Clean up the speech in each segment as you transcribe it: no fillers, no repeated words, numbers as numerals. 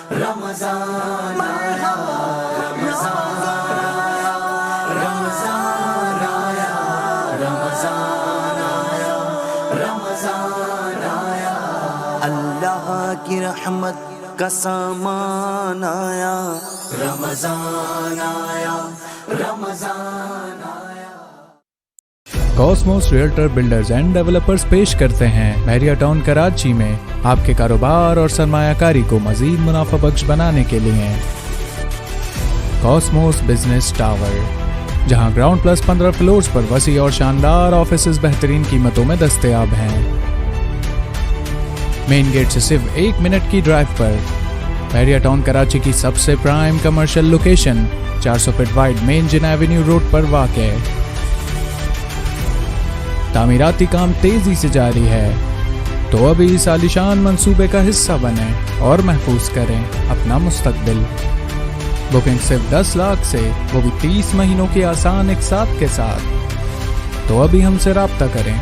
रमज़ान आया, रमज़ान आया, रमज़ान आया, रमज़ान आया, रमज़ान आया। अल्लाह की रहमत का सामान आया, रमज़ान आया, रमज़ान आया। Cosmos realtor builders and developers पेश करते हैं मैरिया टाउन कराची में आपके कारोबार और सरमायाकारी को मजीद मुनाफा बख्श बनाने के लिए कॉस्मोस बिजनेस टावर, जहां ग्राउंड प्लस 15 फ्लोर्स पर वसी और शानदार ऑफिसेज बेहतरीन कीमतों में दस्तयाब हैं। मेन गेट से सिर्फ 1 मिनट की ड्राइव पर मैरिया टाउन कराची की सबसे prime commercial location 400 feet wide main Jinnah avenue road पर वाक़ है। तामीराती काम तेजी से जारी है, तो अभी इस आलीशान मंसूबे का हिस्सा बने और महफूज करें अपना मुस्तकबिल। बुकिंग सिर्फ 10 लाख से, वो भी 30 महीनों की आसान इकसात के साथ। तो अभी हमसे राब्ता करें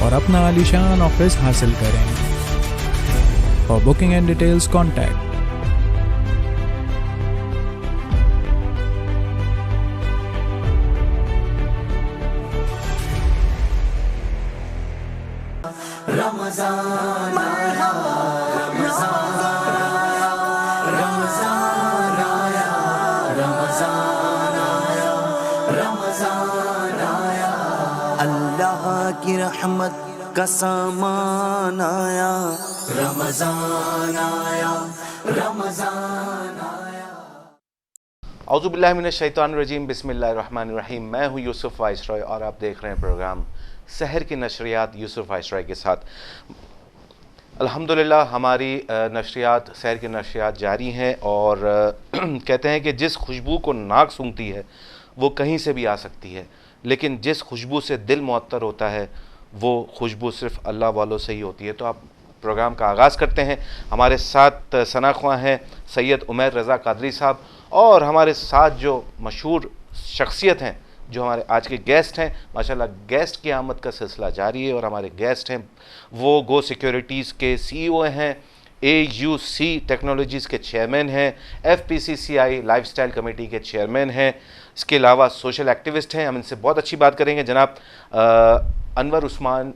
और अपना आलीशान ऑफिस हासिल करें। For booking and details contact Ramzan आया, रमज़ान आया, रमज़ान आया, रमज़ान आया, रमज़ान आया। अल्लाह की रहमत का सामान आया, रमज़ान आया, रमज़ान आया। औज़ु बिल्लाहि मिनश शैतानिर रजीम, बिस्मिल्लाहिर रहमानिर रहीम। मैं हूँ यूसुफ वाइसरॉय और आप देख रहे हैं प्रोग्राम सहर की नशरियात यूसुफ वाइसरॉय के साथ। अल्हम्दुलिल्लाह हमारी नशरियात, सहर की नशरियात जारी हैं और कहते हैं कि जिस खुशबू को नाक सूंघती है वो कहीं से भी आ सकती है, लेकिन जिस खुशबू से दिल मुअत्तर होता है वो खुशबू सिर्फ़ अल्लाह वालों से ही होती है। तो आप प्रोग्राम का आगाज़ करते हैं। हमारे साथ सना ख्वां हैं सैयद उमैर रज़ा कादरी साहब, और हमारे साथ जो मशहूर शख्सियत हैं, जो हमारे आज के गेस्ट हैं। माशाल्लाह गेस्ट की आमद का सिलसिला जारी है और हमारे गेस्ट हैं वो गो सिक्योरिटीज़ के CEO हैं, AUC टेक्नोलॉजीज़ के चेयरमैन हैं, FPCCI लाइफस्टाइल कमेटी के चेयरमैन हैं, इसके अलावा सोशल एक्टिविस्ट हैं। हम इनसे बहुत अच्छी बात करेंगे। जनाब अनवर उस्मान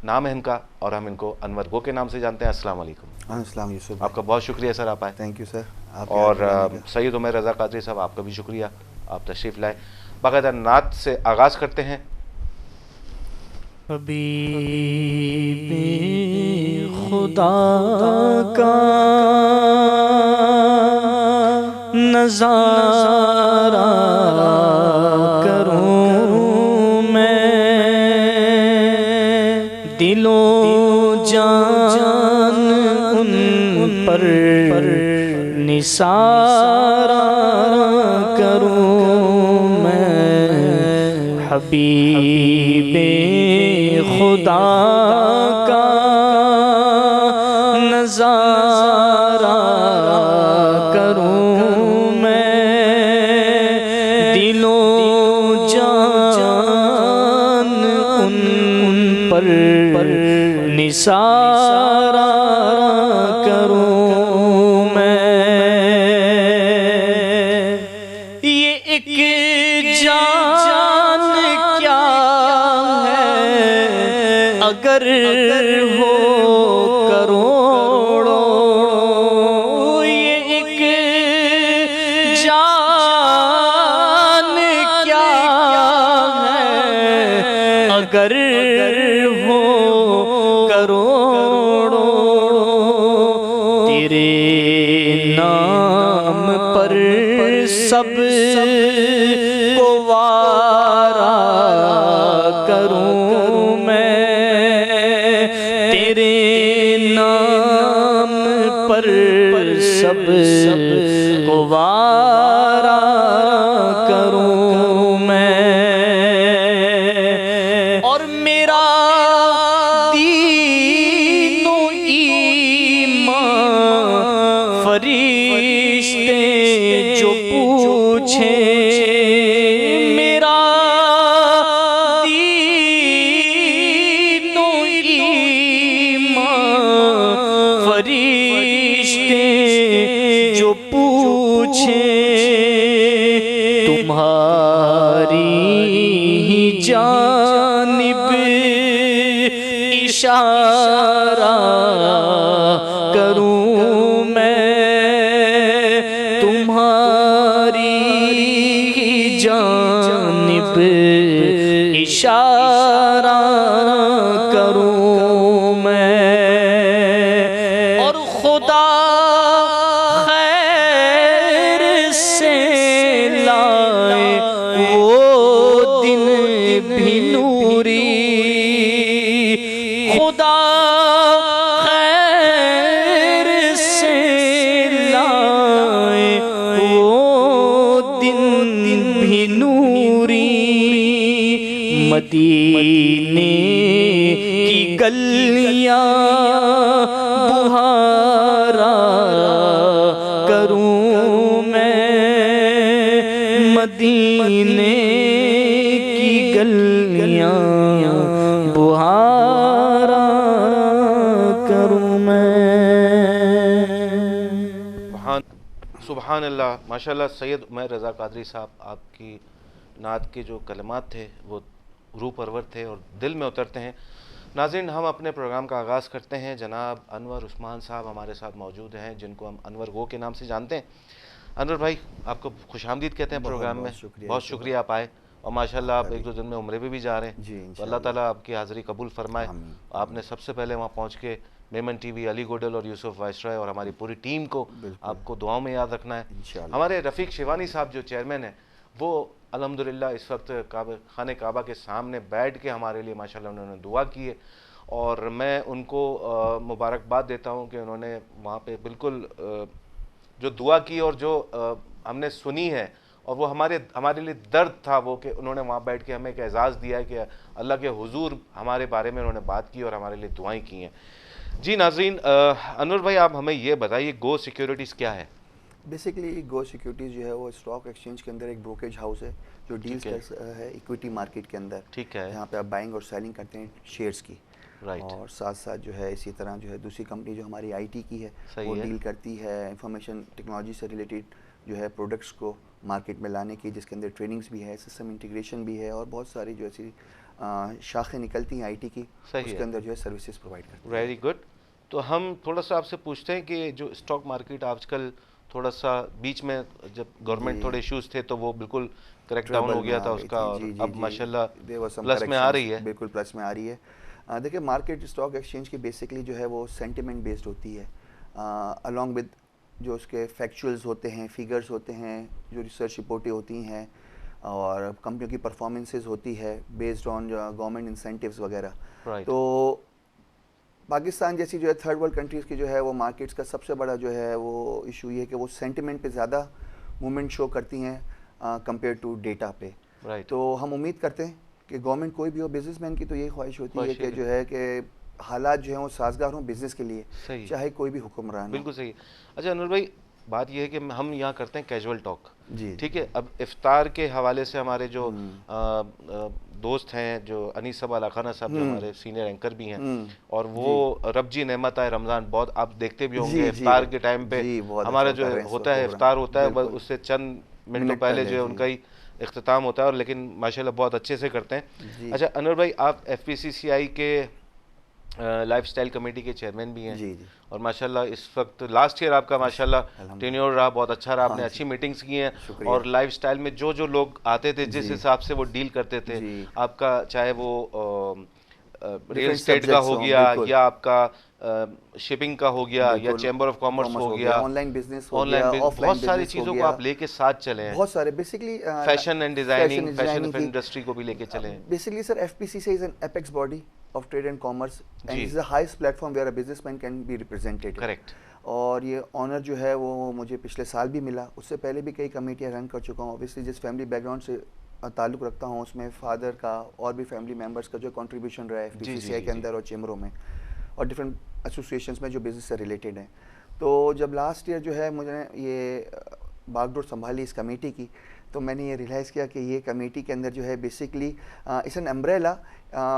नाम है इनका और हम इनको अनवर गो के नाम से जानते हैं। अस्सलाम वालेकुम। अस्सलाम यूसुफ, आपका बहुत शुक्रिया सर, आप आए। Thank you sir. और सैयद उमैर रज़ा कादरी साहब, आपका भी शुक्रिया, आप तशरीफ़ लाए। बाकायदा नात से आगाज़ करते हैं। हबीबे खुदा का नज़ारा करूं मैं, दिलो जान उन पर निसारा करूं मैं। हबीबे खुदा का नज़ारा करूं मैं, दिलो जान उन पर निसारा करूं मैं। ये एक जान क्या है अगर हो करोड़ों, ये एक जान क्या है अगर हो करोड़ों। तेरे नाम पर सब को वारा करूं मैं, तेरे नाम पर सब को वारा करूं मैं। और मेरा दीनो ईमान फरिश्ते जो पूछे, मेरा दीनो ईमान फरिश्ते जो पूछे तुम्हारी ही जानिब इशारा करूं मैं, तुम्हारी ही जानिब इशारा करूं मैं। और खुदा खैर से लाए वो दिन भी नूरी, खुदा खैर से लाए वो दिन भी नूरी। मदीने की गलियां बुहारा करूं मैं, मदीने की गलियां बुहारा करूं मैं। सुबहान अल्लाह, माशाल्लाह। सैयद उमैर रज़ा कादरी साहब, आपकी नात के जो कलमात थे वो रूह परवर थे और दिल में उतरते हैं। नाज़रीन, हम अपने प्रोग्राम का आगाज़ करते हैं। जनाब अनवर उस्मान साहब हमारे साथ मौजूद हैं, जिनको हम अनवर गो के नाम से जानते हैं। अनवर भाई, आपको खुशामदीद कहते हैं प्रोग्राम में। बहुत शुक्रिया आप आए, और माशाल्लाह आप एक दो दिन में उम्रे पे भी जा रहे हैं, तो अल्लाह ताला आपकी हाज़िरी कबूल फरमाए। आपने सबसे पहले वहाँ पहुँच के मेमन टीवी, अली गोडल और यूसुफ वाइसरॉय और हमारी पूरी टीम को आपको दुआओं में याद रखना है। हमारे रफ़ीक शिवानी साहब जो चेयरमैन हैं, वो अल्हम्दुलिल्लाह इस वक्त खाने काबा के सामने बैठ के हमारे लिए माशाल्लाह उन्होंने दुआ की है, और मैं उनको मुबारकबाद देता हूँ कि उन्होंने वहाँ पे बिल्कुल जो दुआ की और जो हमने सुनी है, और वो हमारे लिए दर्द था वो, कि उन्होंने वहाँ बैठ के हमें एक एजाज़ दिया है कि अल्लाह के हुजूर हमारे बारे में उन्होंने बात की और हमारे लिए दुआएं की हैं। जी नाज़रीन, अनवर भाई आप हमें ये बताइए, गो सिक्योरिटीज़ क्या है? बेसिकली गो सिक्योरिटीज़ जो है वो स्टॉक एक्सचेंज के अंदर एक ब्रोकरेज हाउस है जो डील्स है इक्विटी मार्केट के अंदर। ठीक है, यहाँ पे आप बाइंग और सेलिंग करते हैं शेयर्स की। राइट। और साथ साथ जो है इसी तरह जो है दूसरी कंपनी जो हमारी आईटी की है वो डील करती है इंफॉर्मेशन टेक्नोलॉजी से रिलेटेड जो है प्रोडक्ट्स को मार्केट में लाने की, जिसके अंदर ट्रेनिंग्स भी है, सिस्टम इंटीग्रेशन भी है, और बहुत सारी जो ऐसी शाखें निकलती हैं आईटी की, उसके अंदर जो है सर्विसेज प्रोवाइड करते हैं। Very good. तो हम थोड़ा सा आपसे पूछते हैं कि जो स्टॉक मार्केट आजकल थोड़ा सा बीच में जब गवर्नमेंट थोड़े इश्यूज थे तो वो बिल्कुल करेक्ट डाउन हो गया था उसका, और अब माशाल्लाह प्लस में आ रही है। बिल्कुल प्लस में आ रही है। देखिए, मार्केट स्टॉक एक्सचेंज की बेसिकली जो है वो सेंटिमेंट बेस्ड होती है, अलॉन्ग विद जो उसके फैक्चुअल्स होते हैं, फिगर्स होते हैं, जो रिसर्च रिपोर्टें होती हैं, और कंपनियों की परफॉर्मेंसेस होती है बेस्ड ऑन गवर्नमेंट इंसेंटिव्स वगैरह। तो पाकिस्तान जैसी जो है थर्ड वर्ल्ड कंट्रीज़ की जो है वो मार्केट्स का सबसे बड़ा जो है वो इशू ये है कि वो सेंटिमेंट पे ज़्यादा मूवमेंट शो करती हैं कंपेयर टू डेटा पे। तो हम उम्मीद करते हैं कि गवर्नमेंट कोई भी हो, बिजनेसमैन की तो यही ख्वाहिश होती है कि जो है कि हालात जो हैं वो साजगार हों बिज़नेस के लिए, चाहे कोई भी हुक्मरान। बिल्कुल सही। अच्छा अनवर भाई, बात यह है कि हम यहाँ करते हैं कैजुअल टॉक, ठीक है। अब इफ्तार के हवाले से हमारे जो दोस्त हैं, जो अनीस साहब अलाखाना साहब जो हमारे सीनियर एंकर भी हैं, और वो रब जी नेमत आए रमज़ान बहुत आप देखते भी होंगे, इफ्तार के टाइम पे हमारा जो होता है इफ्तार होता है, उससे चंद मिनटों पहले जो है उनका ही इख्तिताम होता है, और लेकिन माशाल्लाह बहुत अच्छे से करते हैं। अच्छा अनवर भाई, आप FPCCI के लाइफस्टाइल कमेटी के चेयरमैन भी हैं, जी। और माशाल्लाह इस वक्त लास्ट ईयर आपका माशाल्लाह टेन्योर रहा, बहुत अच्छा रहा, आपने अच्छी मीटिंग्स की हैं, और लाइफस्टाइल में जो जो लोग आते थे जिस हिसाब से वो डील करते थे, आपका चाहे वो रियल एस्टेट का हो गया, या आपका शिपिंग का हो गया, या चैम्बर ऑफ कॉमर्स हो गया, ऑनलाइन बिजनेस, बहुत सारी चीज़ों को आप लेके साथ चले हैं, बहुत सारे basically fashion and designing, fashion industry को भी लेके चले हैं। Basically sir FPCCI is an apex body of trade and commerce and is the highest platform where a businessman can be represented. Correct. और ये ऑनर जो है वो मुझे पिछले साल भी मिला, उससे पहले भी कई कमेटियाँ रन कर चुका हूँ। ऑब्वियसली जिस फैमिली बैकग्राउंड से ताल्लुक़ रखता हूँ उसमें फादर का और भी फैमिली मेम्बर्स का जो कंट्रीब्यूशन रहा है FPCCI के अंदर और चैम्बरों में और डिफरेंट एसोसिएशंस में जो बिज़नेस से रिलेटेड हैं। तो जब लास्ट ईयर जो है मुझे ये बागडोर संभाली इस कमेटी की, तो मैंने ये रियलाइज़ किया कि ये कमेटी के अंदर जो है बेसिकली इट्स एन अम्ब्रेला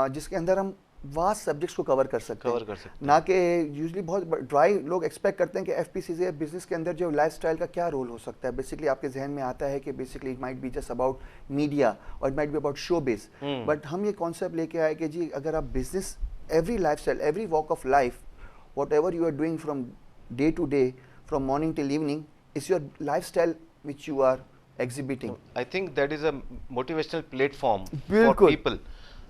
जिसके अंदर हम वास्ट सब्जेक्ट्स को कवर कर सकते कवर हैं, कर सकते ना कि यूजली बहुत ड्राई लोग एक्सपेक्ट करते हैं कि एफपीसीजे बिजनेस के अंदर जो लाइफस्टाइल का क्या रोल हो सकता है। बेसिकली आपके जहन में आता है कि basically it might be just about media और it might be about show base, but हम ये कॉन्सेप्ट लेके आए कि जी अगर आप business every lifestyle every walk of life whatever you are doing from day to day from morning till evening is your lifestyle which you are exhibiting. I think that is a motivational platform for बिल्कुल। people.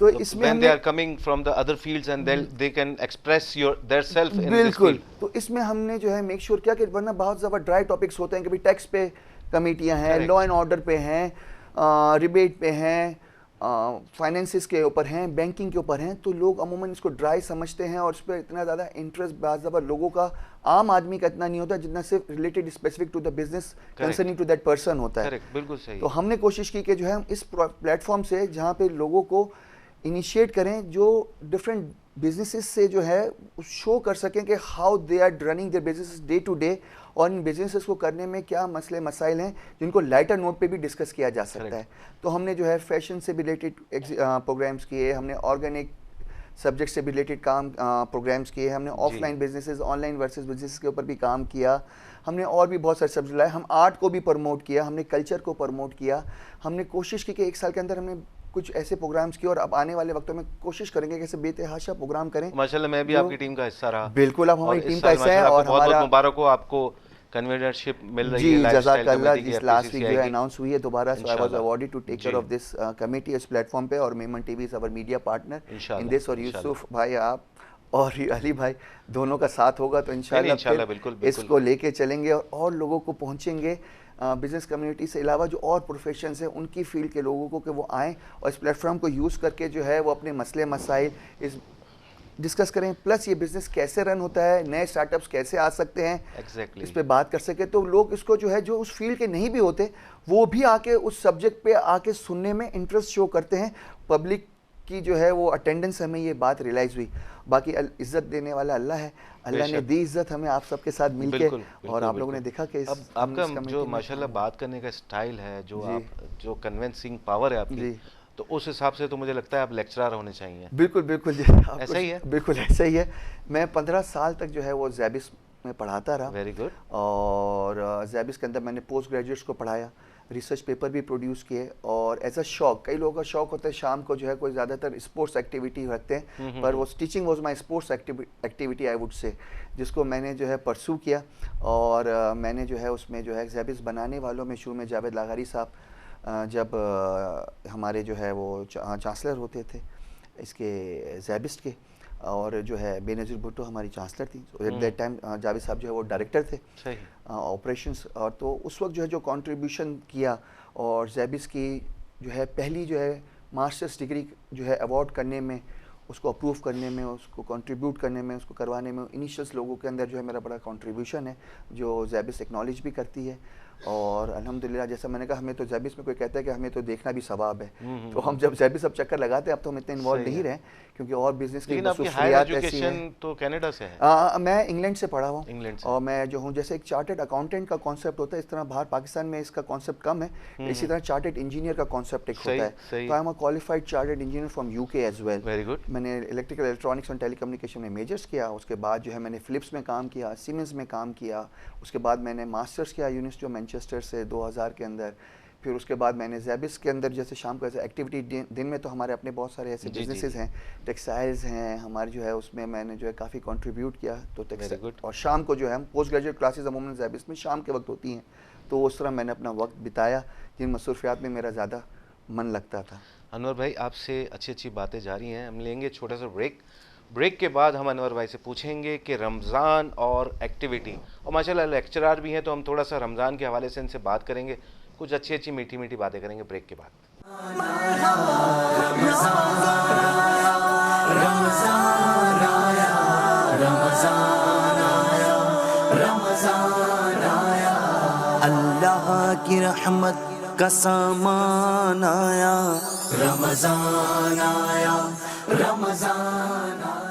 तो So इसमें when हमने they are coming from the other fields and they can express their self in this बिल्कुल, field. तो इसमें हमने जो है मेक श्योर किया कि वरना बहुत ज़्यादा ड्राई टॉपिक्स होते हैं, कभी टैक्स पे कमेटियां हैं, Correct. लॉ एंड ऑर्डर पे हैं, रिबेट पे हैं, फाइनेंसिस के ऊपर हैं, बैंकिंग के ऊपर हैं, तो लोग अमूमन इसको ड्राई समझते हैं और इस पर इतना ज़्यादा इंटरेस्ट बहुत ज़्यादा लोगों का आम आदमी का इतना नहीं होता जितना सिर्फ related specific to the business concerning to that person होता है। Correct, बिल्कुल सही। तो हमने कोशिश की कि जो है हम इस प्लेटफॉर्म से जहाँ पे लोगों को इनिशिएट करें जो डिफरेंट बिजनेसेस से जो है शो कर सकें कि how they are running their business day to day, और इन बिजनेसेस को करने में क्या मसले मसाइल हैं जिनको लाइटर नोट पे भी डिस्कस किया जा सकता है। तो हमने जो है फैशन से रिलेटेड प्रोग्राम्स किए, हमने ऑर्गेनिक सब्जेक्ट से रिलेटेड काम प्रोग्राम्स किए, हमने offline businesses online versus business के ऊपर भी काम किया, हमने और भी बहुत सारे सब्जेक्ट लाए, हम आर्ट को भी प्रमोट किया, हमने कल्चर को प्रमोट किया, हमने कोशिश की कि एक साल के अंदर हमने कुछ ऐसे प्रोग्राम्स किए और अब आने वाले वक्तों में कोशिश करेंगे कि ऐसे बेतहाशा प्रोग्राम करें। माशाल्लाह मैं भी आपकी टीम का हिस्सा रहा। बिल्कुल, आप हमारी टीम का हिस्सा है और बहुत हमारा मुबारक हो आपको कन्वीनरशिप मिल रही है जी लाइफस्टाइल जज़ाकल्लाह। कमेटी की, इस लास्ट वीक जो है FPCCI की। अनाउंस हुई है दोबारा, सो आई वाज इंशाल्लाह। Awarded to take care of this committee इस प्लेटफॉर्म पे, और Memon TV is our media partner in this, और यूसुफ भाई आप और अली भाई दोनों का साथ होगा तो इंशाल्लाह इंशाल्लाह, फिर बिल्कुल, बिल्कुल। इसको लेके चलेंगे और लोगों को पहुंचेंगे बिजनेस कम्युनिटी से अलावा जो और प्रोफेशंस हैं उनकी फील्ड के लोगों को कि वो आएँ और इस प्लेटफॉर्म को यूज़ करके जो है वो अपने मसले मसाइल इस डिस्कस करें, प्लस ये बिज़नेस कैसे रन होता है, नए स्टार्टअप्स कैसे आ सकते हैं, Exactly. इस पे बात कर सके। तो लोग इसको जो है जो उस फील्ड के नहीं भी होते वो भी आके उस सब्जेक्ट पे आके सुनने में इंटरेस्ट शो करते हैं। पब्लिक की जो है वो अटेंडेंस हमें ये बात रियलाइज़ हुई। बाकी इज़्ज़त देने वाला अल्लाह है, अल्लाह ने दी इज़्ज़त हमें आप सबके साथ मिलके, बिल्कुल, और बिल्कुल, आप लोगों ने बिल्कुल। देखा कि अब आपका जो माशाल्लाह बात करने का स्टाइल है, जो कन्विंसिंग पावर है आपकी, जी। तो उस हिसाब से तो मुझे लगता है आप लेक्चरर होने चाहिए। बिल्कुल बिल्कुल जी, ऐसा ही है? बिल्कुल ऐसा ही है। मैं 15 साल तक जो है वो जैबिस में पढ़ाता रहा। Very good. और जैबिस के अंदर मैंने पोस्ट ग्रेजुएट्स को पढ़ाया, रिसर्च पेपर भी प्रोड्यूस किए, और एज अ शौक, कई लोगों का शौक होता है शाम को जो है कोई ज़्यादातर स्पोर्ट्स एक्टिविटी रखते हैं, पर वो teaching was my sports activity I would say, जिसको मैंने जो है परसू किया। और मैंने जो है उसमें जो है जैबिस बनाने वालों में शुरू में जावेद लागारी साहब जब हमारे जो है वो चांसलर होते थे इसके जैबिस्ट के, और जो है बेनज़ीर भुट्टो हमारी चांसलर थी, एट दैट टाइम जावेद साहब जो है वो डायरेक्टर थे सही। ऑपरेशंस। और तो उस वक्त जो है जो कंट्रीब्यूशन किया, और जैबिस की जो है पहली जो है मास्टर्स डिग्री जो है अवार्ड करने में, उसको अप्रूव करने में, उसको कंट्रीब्यूट करने में, उसको करवाने में इनिशियल्स लोगों के अंदर जो है मेरा बड़ा कंट्रीब्यूशन है, जो जैबिस एक्नॉलेज भी करती है। और अल्हम्दुलिल्लाह, जैसा मैंने कहा, हमें तो जैबिस में कोई कहता है कि हमें तो देखना भी सवाब है, तो हम जब जैबिस अब चक्कर लगाते हैं, अब तो हम इतने इन्वॉल्व नहीं रहे क्योंकि और बिजनेस की लेकिन आपकी हायर मसरूफियात ऐसी एजुकेशन हैं। तो कनाडा से है। मैं इंग्लैंड से पढ़ा हुआ इंग्लैंड हूँ, से। और मैं जो हूँ जैसे एक चार्टेड अकाउंटेंट का कॉन्सेप्ट होता है, इस तरह बाहर पाकिस्तान में इसका कॉन्सेप्ट कम है, इसी तरह चार्टेड इंजीनियर का कॉन्सेप्ट एक सही, होता है। सही। तो I am a qualified chartered engineer from UK as well. Very good. मैंने इलेक्ट्रिकल इलेक्ट्रॉनिक्स एंड टेलीकम्युनिकेशन में मेजर्स किया, उसके बाद जो है मैंने फिलिप्स में काम किया, सीमेंस में काम किया, उसके बाद मैंने मास्टर्स किया यूनिवर्सिटी ऑफ मैनचेस्टर से 2000 के अंदर। फिर उसके बाद मैंने जैबिस के अंदर जैसे शाम को ऐसे एक्टिविटी, दिन में तो हमारे अपने बहुत सारे ऐसे बिजनेसेस हैं, टेक्सटाइल्स हैं हमारे जो है, उसमें मैंने जो है काफ़ी कंट्रीब्यूट किया। तो टेक्सटाइल, और शाम को जो है हम पोस्ट ग्रेजुएट क्लासेस अमूमन जैबिस में शाम के वक्त होती हैं, तो उस तरह मैंने अपना वक्त बिताया जिन मसरूफियात में मेरा ज़्यादा मन लगता था। अनवर भाई, आपसे अच्छी अच्छी बातें जारी हैं, हम लेंगे छोटा सा ब्रेक के बाद हम अनवर भाई से पूछेंगे कि रमज़ान और एक्टिविटी, और माशाल्लाह लेक्चरर भी हैं तो हम थोड़ा सा रमज़ान के हवाले से इनसे बात करेंगे, कुछ अच्छी अच्छी मीठी मीठी बातें करेंगे ब्रेक के बाद। अल्लाह की रहमत का सामान आया, रमज़ान आया, रमज़ान आया।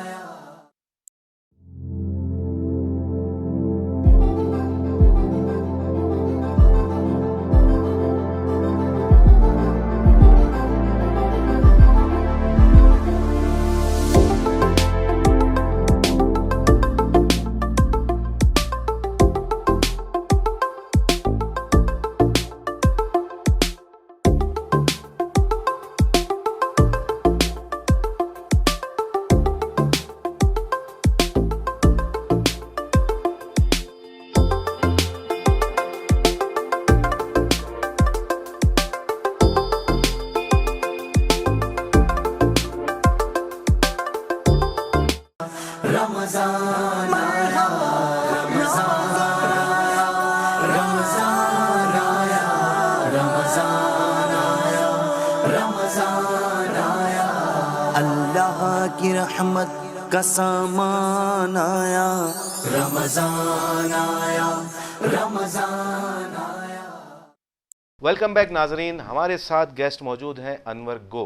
की रहमत का सामान आया, रमजान आया, रमजान आया। वेलकम बैक नाजरीन, हमारे साथ गेस्ट मौजूद हैं अनवर गो,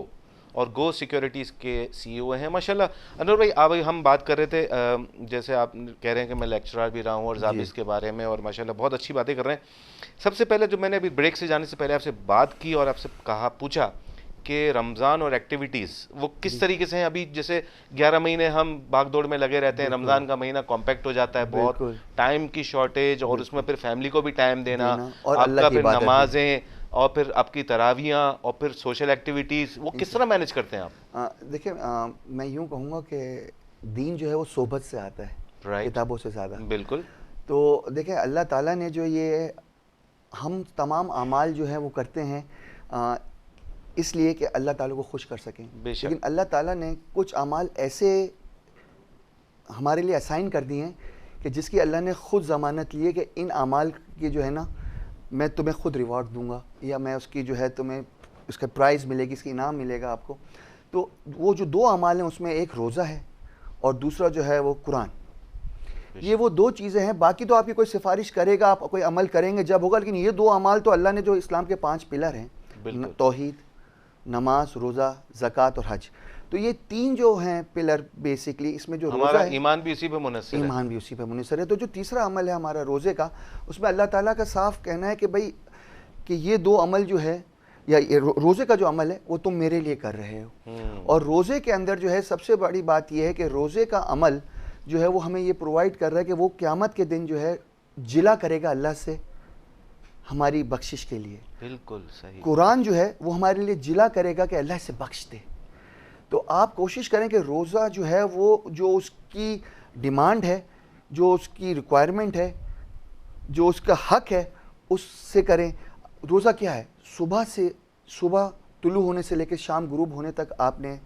और गो सिक्योरिटीज़ के सीईओ हैं माशाल्लाह। अनवर भाई, आप हम बात कर रहे थे, जैसे आप कह रहे हैं कि मैं लेक्चरर भी रहा हूँ और जाबिस के बारे में, और माशाल्लाह बहुत अच्छी बातें कर रहे हैं। सबसे पहले जो मैंने अभी ब्रेक से जाने से पहले आपसे बात की और आपसे पूछा कि रमज़ान और एक्टिविटीज़ वो किस तरीके से हैं। अभी जैसे 11 महीने हम भागदौड़ में लगे रहते हैं, रमज़ान का महीना कॉम्पैक्ट हो जाता है, बहुत टाइम की शॉर्टेज, और उसमें फिर फैमिली को भी टाइम देना, और आपका फिर नमाजें, और फिर आपकी तरावियाँ, और फिर सोशल एक्टिविटीज़, वो किस तरह मैनेज करते हैं आप? देखिए, मैं यूँ कहूँगा कि दीन जो है वो सोबत से आता है, किताबों से ज़्यादा। बिल्कुल। तो देखिए, अल्लाह ताला ने जो ये हम तमाम अमाल जो है वो करते हैं इसलिए कि अल्लाह ताला को खुश कर सकें। लेकिन अल्लाह ताला ने कुछ अमाल ऐसे हमारे लिए असाइन कर दिए हैं कि जिसकी अल्लाह ने ख़ुद ज़मानत ली है कि इन अमाल की जो है ना, मैं तुम्हें ख़ुद रिवॉर्ड दूंगा, या मैं उसकी जो है तुम्हें उसका प्राइज़ मिलेगी, इसकी इनाम मिलेगा आपको। तो वो जो दो अमाल हैं उसमें एक रोज़ा है और दूसरा जो है वो कुरान। ये वो दो चीज़ें हैं। बाकी तो आपकी कोई सिफारिश करेगा, आप कोई अमल करेंगे जब होगा, लेकिन ये दो अमाल तो अल्लाह ने जो इस्लाम के 5 पिलर हैं, तौहीद, नमाज, रोज़ा, ज़कात और हज, तो ये 3 जो हैं पिलर बेसिकली, इसमें जो रोज़ा है, ईमान भी उसी पे मुनस्सर है। ईमान भी उसी पे मुनस्सर है। तो जो तीसरा अमल है हमारा रोज़े का, उसमें अल्लाह ताला का साफ कहना है कि भाई कि ये दो अमल जो है, या ये रोज़े का जो अमल है वो तुम मेरे लिए कर रहे हो। और रोज़े के अंदर जो है सबसे बड़ी बात यह है कि रोज़े का अमल जो है वो हमें ये प्रोवाइड कर रहा है कि वो क़यामत के दिन जो है जिला करेगा अल्लाह से हमारी बख्शिश के लिए। बिल्कुल सही। कुरान जो है वो हमारे लिए जिला करेगा कि अल्लाह से बख्श दे। तो आप कोशिश करें कि रोज़ा जो है वो जो उसकी डिमांड है, जो उसकी रिक्वायरमेंट है, जो उसका हक है, उससे करें। रोज़ा क्या है? सुबह तुलू होने से लेकर शाम गुरूब होने तक आपने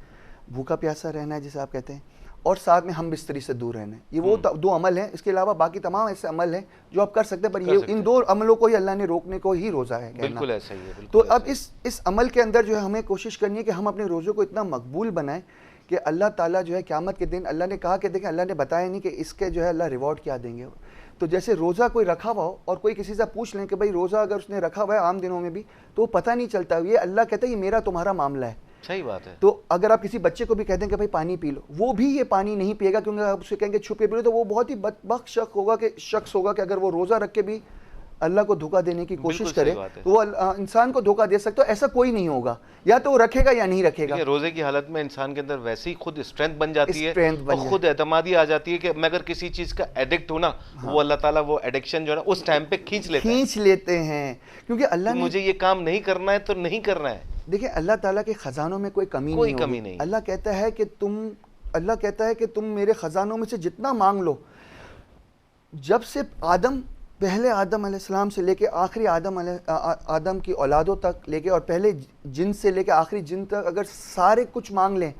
भूखा प्यासा रहना है, जिसे आप कहते हैं, और साथ में हम बिस्तरी से दूर रहना है। ये वो दो अमल हैं। इसके अलावा बाकी तमाम ऐसे अमल हैं जो आप कर सकते हैं, पर ये इन दो अमलों को ही अल्लाह ने रोकने को ही रोज़ा है। बिल्कुल ऐसा ही है। तो अब इस अमल के अंदर जो है हमें कोशिश करनी है कि हम अपने रोज़ों को इतना मकबूल बनाएं कि अल्लाह ताला जो है क़यामत के दिन, अल्लाह ने कहा कि देखें, अल्लाह ने बताया नहीं कि इसके जो है अल्लाह रिवॉर्ड क्या देंगे। तो जैसे रोज़ा कोई रखा हुआ हो और कोई किसी से पूछ लें कि भाई रोज़ा अगर उसने रखा हुआ है आम दिनों में भी, तो पता नहीं चलता। ये अल्लाह कहता है ये मेरा तुम्हारा मामला है। सही बात है। तो अगर आप किसी बच्चे को भी कह दें कि भाई पानी पी लो, वो भी ये पानी नहीं पिएगा, क्योंकि आप उसे कहेंगे छुप के पी लो, तो वो बहुत ही बदबख्त शख्स होगा कि अगर वो रोज़ा रख के भी अल्लाह को धोखा देने की कोशिश करे, तो वो इंसान को धोखा दे सकता है। ऐसा कोई नहीं होगा, या तो वो रखेगा या नहीं रखेगा। रोज़े की हालत में इंसान के अंदर वैसे ही खुद स्ट्रेंथ बन जाती है, और खुद एतमादी आ जाती है कि मैं अगर किसी चीज़ का एडिक्ट हूँ ना, वो अल्लाह ताला वो एडिक्शन जो है ना उस टाइम पे खींच लेते हैं, क्योंकि अल्लाह ने मुझे ये काम नहीं करना है तो नहीं करना है। देखिए, अल्लाह ताला के ख़जानों में कोई कमी नहीं। अल्लाह कहता है कि तुम मेरे ख़जानों में से जितना मांग लो। जब से पहले आदम अलैहिस्सलाम से लेके आखिरी आदम की औलादों तक लेके, और पहले जिन से लेके आखिरी जिन तक अगर सारे कुछ मांग लें,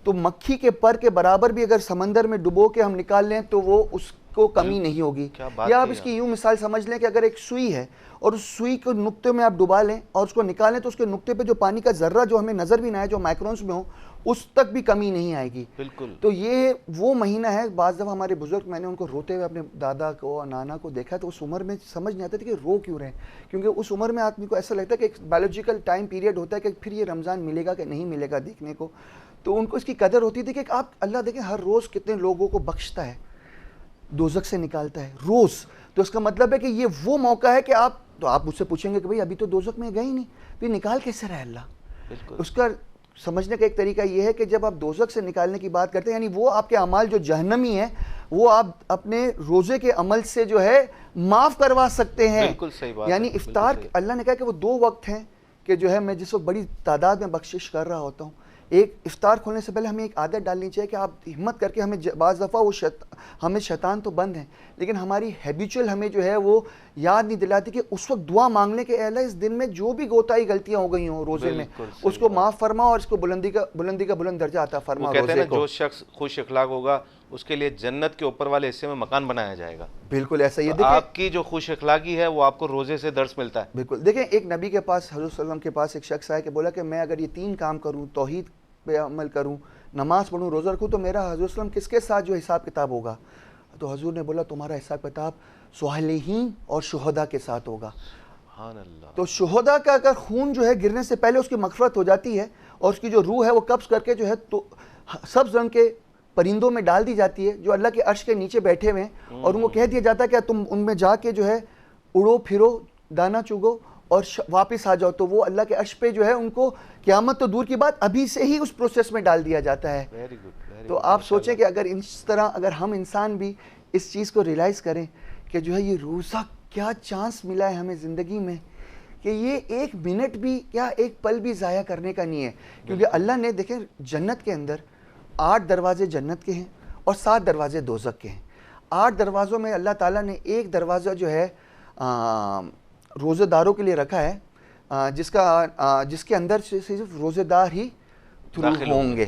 तो मक्खी के पर के बराबर भी अगर समंदर में डुबो के हम निकाल लें तो वो उसको कमी नहीं होगी। या आप इसकी यूँ मिसाल समझ लें कि अगर एक सुई है और उस सुई को नुक्ते में आप डुबा लें और उसको निकालें, तो उसके नुक्ते पे जो पानी का ज़र्रा जो हमें नज़र भी ना आए, जो माइक्रोन्स में हो, उस तक भी कमी नहीं आएगी। बिल्कुल। तो ये वो महीना है। बाज़ दफ़ा हमारे बुज़ुर्ग, मैंने उनको रोते हुए अपने दादा को और नाना को देखा, तो उस उम्र में समझ नहीं आता था कि रो क्यों रहे, क्योंकि उस उम्र में आदमी को ऐसा लगता है कि एक बायोलॉजिकल टाइम पीरियड होता है कि फिर ये रमज़ान मिलेगा कि नहीं मिलेगा देखने को। तो उनको इसकी कदर होती थी कि आप अल्लाह देखें हर रोज़ कितने लोगों को बख्शता है, दोज़ख से निकालता है रोज़। तो इसका मतलब है कि ये वो मौका है कि आप मुझसे पूछेंगे कि भाई अभी तो दोज़ख में गए ही नहीं, तो निकाल कैसे रहा है अल्लाह। उसका समझने का एक तरीका ये है कि जब आप दोज़ख से निकालने की बात करते हैं, यानी वो आपके अमाल जो जहन्नमी है, वो आप अपने रोज़े के अमल से जो है माफ़ करवा सकते हैं। बिल्कुल सही बात। यानी इफ्तार, अल्लाह ने कहा कि वो 2 वक्त हैं कि जो है मैं जिस वक्त बड़ी तादाद में बख्शिश कर रहा होता हूँ। एक इफ्तार खोलने से पहले हमें एक आदत डालनी चाहिए कि आप हिम्मत करके, हमें बाज़ दफ़ा वो हमें शैतान तो बंद है, लेकिन हमारी हैबिचुअल हमें जो है वो याद नहीं दिलाती कि उस वक्त दुआ मांग लें कि अल्लाह इस दिन में जो भी गोताई गलतियाँ हो गई हों रोज़े में, उसको माफ़ फरमा और इसको बुलंदी का बुलंद दर्जा आता फरमा। कहते हैं ना, जो शख्स खुश अखलाक होगा उसके लिए जन्नत के ऊपर वाले हिस्से में मकान बनाया जाएगा। बिल्कुल ऐसा ही। तो आपकी जो खुश अखलाकी है वो आपको रोज़े से दर्स मिलता है। बिल्कुल। देखें, एक नबी के पास, हज़रत सल्लल्लाहु अलैहि वसल्लम के पास एक शख्स आया कि बोला कि मैं अगर ये 3 काम करूँ, तौहीद पे अमल करूँ, नमाज़ पढ़ूँ, रोज़ा रखूँ, तो मेरा हज़रत सल्लम किसके साथ जो हिसाब किताब होगा? तो हजूर ने बोला तुम्हारा हिसाब किताब स्वालिहीन और शुहदा के साथ होगा। तो शुहदा का अगर खून जो है गिरने से पहले उसकी मग़फ़िरत हो जाती है और उसकी जो रूह है वो कब्ज़ करके जो है तो सब्ज़ रंग के परिंदों में डाल दी जाती है जो अल्लाह के अर्श के नीचे बैठे हुए हैं, और उनको कह दिया जाता है कि तुम उनमें जाके जो है उड़ो फिरो, दाना चुगो और वापस आ जाओ। तो वो अल्लाह के अर्श पे जो है उनको क़यामत तो दूर की बात अभी से ही उस प्रोसेस में डाल दिया जाता है। Very good. तो आप सोचें कि अगर इस तरह अगर हम इंसान भी इस चीज़ को रियलाइज़ करें कि जो है ये रोज़ा क्या चांस मिला है हमें ज़िंदगी में, कि ये एक मिनट भी क्या एक पल भी ज़ाया करने का नहीं है। क्योंकि अल्लाह ने देखें जन्नत के अंदर 8 दरवाजे जन्नत के हैं और 7 दरवाजे दोज़ख के हैं। 8 दरवाज़ों में अल्लाह ताला ने एक दरवाज़ा जो है रोज़ेदारों के लिए रखा है, जिसके अंदर से सिर्फ रोज़ेदार ही थ्रू होंगे,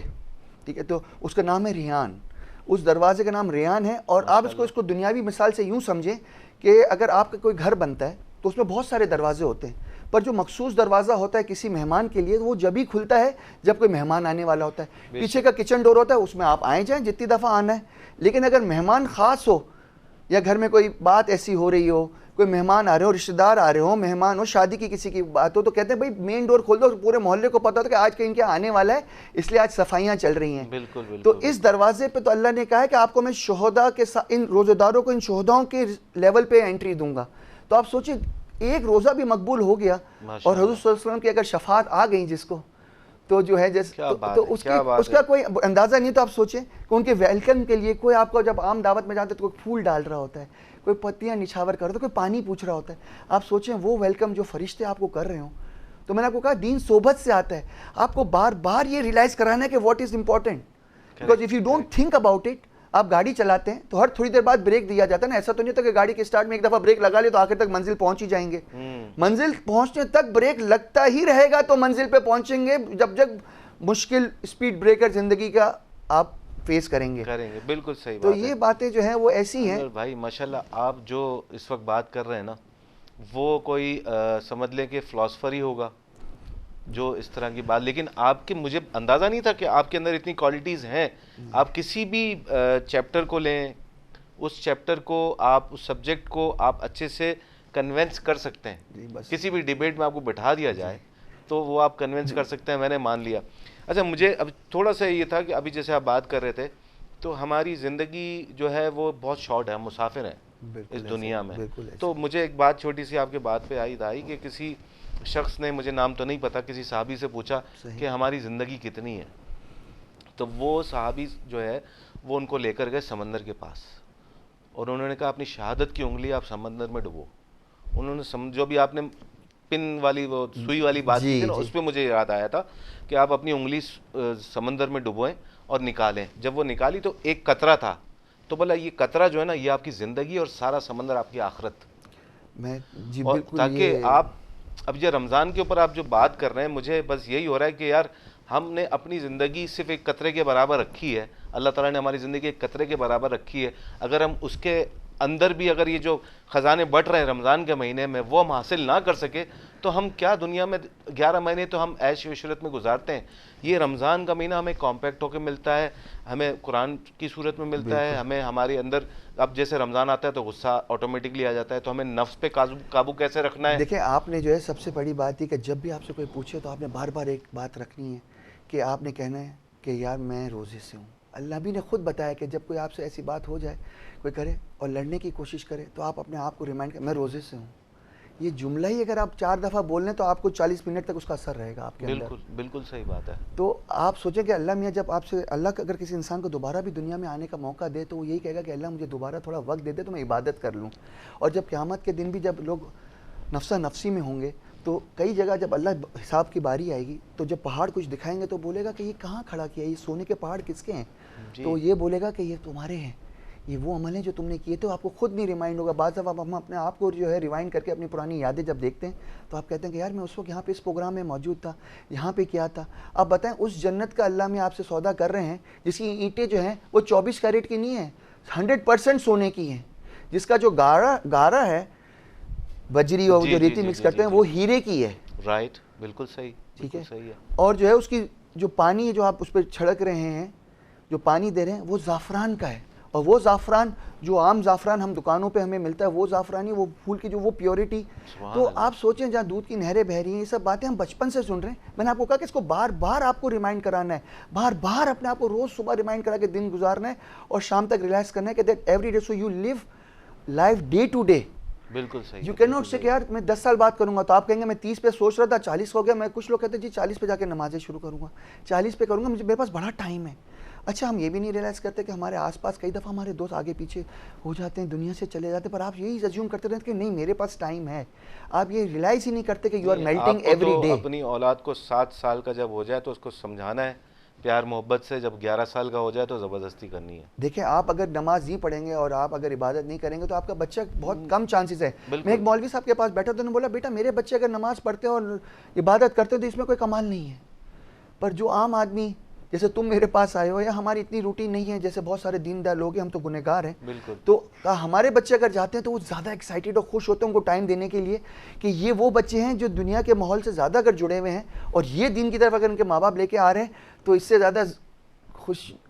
ठीक है। तो उसका नाम है रियान, उस दरवाजे का नाम रियान है। और आप इसको दुनियावी मिसाल से यूँ समझें कि अगर आपका कोई घर बनता है तो उसमें बहुत सारे दरवाजे होते हैं, पर जो मखसूस दरवाज़ा होता है किसी मेहमान के लिए वो जब ही खुलता है जब कोई मेहमान आने वाला होता है। पीछे का किचन डोर होता है, उसमें आप आए जाएँ जितनी दफ़ा आना है। लेकिन अगर मेहमान ख़ास हो या घर में कोई बात ऐसी हो रही हो, कोई मेहमान आ रहे हो, रिश्तेदार आ रहे हो, मेहमान हो, शादी की किसी की बात हो, तो कहते हैं भाई मेन डोर खोल दो। पूरे मोहल्ले को पता होता है कि आज कहीं क्या आने वाला है, इसलिए आज सफाइयाँ चल रही हैं। बिल्कुल, बिल्कुल, तो इस दरवाजे पे तो अल्लाह ने कहा है कि आपको मैं शुहदा के साथ इन रोज़ेदारों को इन शुहदाओं के लेवल पे एंट्री दूंगा। तो आप सोचिए एक रोज़ा भी मकबूल हो गया और हज़रत सल्लल्लाहु अलैहि वसल्लम की अगर शफात आ गई जिसको, तो जो है जैसे तो उसका कोई अंदाज़ा नहीं। तो आप सोचें कि उनके वेलकम के लिए कोई आपको जब आम दावत में जाते तो कोई फूल डाल रहा होता है, कोई पत्तियां निछावर कर रहा होता है, कोई पानी पूछ रहा होता है। आप सोचें वो वेलकम जो फरिश्ते आपको कर रहे हो। तो मैंने आपको कहा दीन सोबत से आता है, आपको बार बार ये रियलाइज़ कराना है कि what is important. Because if you don't think about it, आप गाड़ी चलाते हैं तो हर थोड़ी देर बाद ब्रेक दिया जाता है ना। ऐसा तो नहीं होता कि गाड़ी के स्टार्ट में एक दफ़ा ब्रेक लगा ले तो आखिर तक मंजिल पहुंच ही जाएंगे। मंजिल पहुंचने तक ब्रेक लगता ही रहेगा, तो मंजिल पे पहुंचेंगे जब मुश्किल स्पीड ब्रेकर जिंदगी का आप फेस करेंगे। बिल्कुल सही तो बात ये है। बातें जो हैं वो ऐसी हैं भाई माशाल्लाह, आप जो इस वक्त बात कर रहे हैं ना, वो कोई समझ लें कि फ़िलासफ़र ही होगा जो इस तरह की बात। लेकिन आपके मुझे अंदाज़ा नहीं था कि आपके अंदर इतनी क्वालिटीज़ हैं। आप किसी भी चैप्टर को लें, उस चैप्टर को आप उस सब्जेक्ट को आप अच्छे से कन्वेंस कर सकते हैं। किसी भी डिबेट में आपको बिठा दिया जाए तो वो आप कन्विंस कर सकते हैं, मैंने मान लिया। अच्छा, मुझे अब थोड़ा सा ये था कि अभी जैसे आप बात कर रहे थे, तो हमारी ज़िंदगी जो है वो बहुत शॉर्ट है, हम मुसाफिर हैं इस दुनिया में। तो मुझे एक बात छोटी सी आपके बात पे आई कि किसी शख्स ने, मुझे नाम तो नहीं पता, किसी सहाबी से पूछा कि हमारी ज़िंदगी कितनी है। तो वो सहाबी जो है वो उनको लेकर गए समंदर के पास और उन्होंने कहा अपनी शहादत की उंगली आप समंदर में डुबो। उन्होंने जो भी आपने पिन वाली वो सुई वाली बात की थी ना, उस पर मुझे याद आया था कि आप अपनी उंगली समंदर में डुबोएं और निकालें। जब वो निकाली तो एक कतरा था, तो बोला ये कतरा जो है ना, ये आपकी ज़िंदगी और सारा समंदर आपकी आखिरत। और ताकि आप अब ये रमज़ान के ऊपर आप जो बात कर रहे हैं, मुझे बस यही हो रहा है कि यार हमने अपनी ज़िंदगी सिर्फ एक कतरे के बराबर रखी है। अल्लाह ताला ने हमारी ज़िंदगी एक कतरे के बराबर रखी है। अगर हम उसके अंदर भी अगर ये जो ख़जाने बट रहे हैं रमज़ान के महीने में वो हम हासिल ना कर सके तो हम क्या दुनिया में 11 महीने तो हम ऐश इशरत में गुजारते हैं। ये रमज़ान का महीना हमें कॉम्पैक्ट होकर मिलता है, हमें कुरान की सूरत में मिलता है, हमें हमारे अंदर अब जैसे रमज़ान आता है तो गुस्सा ऑटोमेटिकली आ जाता है, तो हमें नफ्स पे काबू कैसे रखना है। देखिए आपने जो है सबसे बड़ी बात थी कि जब भी आपसे कोई पूछे तो आपने बार बार एक बात रखनी है कि आपने कहना है कि यार मैं रोज़े से हूँ। अल्लाह भी ने खुद बताया कि जब कोई आपसे ऐसी बात हो जाए, कोई करे और लड़ने की कोशिश करे, तो आप अपने आप को रिमाइंड करें मैं रोज़े से हूँ। ये जुमला ही अगर आप 4 दफ़ा बोल लें तो आपको 40 मिनट तक उसका असर रहेगा आपके अंदर। बिल्कुल सही बात है। तो आप सोचें कि अल्लाह मियाँ जब आपसे, अल्लाह अगर किसी इंसान को दोबारा भी दुनिया में आने का मौका दे तो वो यही कहेगा कि अल्लाह मुझे दोबारा थोड़ा वक्त दे दे तो मैं इबादत कर लूँ। और जब क़यामत के दिन भी जब लोग नफ्सा नफ्सी में होंगे तो कई जगह जब अल्लाह हिसाब की बारी आएगी तो जब पहाड़ कुछ दिखाएंगे तो बोलेगा कि ये कहाँ खड़ा किया, ये सोने के पहाड़ किसके हैं? तो ये बोलेगा कि ये तुम्हारे हैं, ये वो अमल हैं जो तुमने किए। तो आपको खुद नहीं रिमाइंड होगा। बाद जब हम अपने आप को जो है रिवाइंड करके अपनी पुरानी यादें जब देखते हैं तो आप कहते हैं कि यार मैं उस वक्त यहाँ पे इस प्रोग्राम में मौजूद था, यहाँ पे क्या था। अब बताएं उस जन्नत का अल्लाह में आपसे सौदा कर रहे हैं जिसकी ईंटें जो हैं वो 24 कैरेट की नहीं है, 100% सोने की हैं, जिसका जो गारा है बजरी और जो रेती मिक्स करते हैं वो हीरे की है। राइट, बिल्कुल सही, ठीक है, सही है। और जो है उसकी जो पानी है जो आप उस पर छिड़क रहे हैं, जो पानी दे रहे हैं, वो ज़ाफ़रान का है। और वो ज़ाफ़रान जो आम ज़ाफ़रान हम दुकानों पे हमें मिलता है, वो ज़ाफ़रान ही, वो फूल की जो वो प्योरिटी। तो आप सोचें, जहाँ दूध की नहरें बह रही हैं, ये सब बातें हम बचपन से सुन रहे हैं। मैंने आपको कहा कि इसको बार बार आपको रिमाइंड कराना है, बार बार अपने आप को रोज़ सुबह रिमाइंड करा के दिन गुजारना है और शाम तक रिलैक्स करना है कि that every day, so you live life day to day. बिल्कुल सही। यू कैन नॉट से यार मैं 10 साल बात करूंगा, तो आप कहेंगे मैं 30 पे सोच रहा था, 40 हो गया। मैं, कुछ लोग कहते हैं जी 40 पे जाके नमाजें शुरू करूंगा, 40 पे करूंगा, मुझे मेरे पास बड़ा टाइम है। अच्छा, हम ये भी नहीं रियलाइज़ करते कि हमारे आसपास कई दफ़ा हमारे दोस्त आगे पीछे हो जाते हैं, दुनिया से चले जाते हैं, पर आप यही अज्यूम करते रहते कि नहीं मेरे पास टाइम है। आप ये रियलाइज़ ही नहीं करते कि you are melting every day. अपनी औलाद को 7 साल का जब हो जाए तो उसको समझाना है प्यार मोहब्बत से, जब 11 साल का हो जाए तो ज़बरदस्ती करनी है। देखिए, आप अगर नमाज नहीं पढ़ेंगे और आप अगर इबादत नहीं करेंगे तो आपका बच्चा बहुत कम चांसेस है। मैं एक मौलवी साहब के पास बैठा, तो उन्होंने बोला बेटा मेरे बच्चे अगर नमाज पढ़ते हैं और इबादत करते हैं तो इसमें कोई कमाल नहीं है, पर जो आम आदमी जैसे तुम मेरे पास आए हो, या हमारी इतनी रूटीन नहीं है जैसे बहुत सारे दीनदार लोग हैं, हम तो गुनहगार हैं। बिल्कुल। तो हमारे बच्चे अगर जाते हैं तो वो ज़्यादा एक्साइटेड और खुश होते हैं उनको टाइम देने के लिए कि ये वो बच्चे हैं जो दुनिया के माहौल से ज़्यादा अगर जुड़े हुए हैं, और ये दीन की तरफ अगर उनके माँ बाप लेके आ रहे हैं, तो इससे ज़्यादा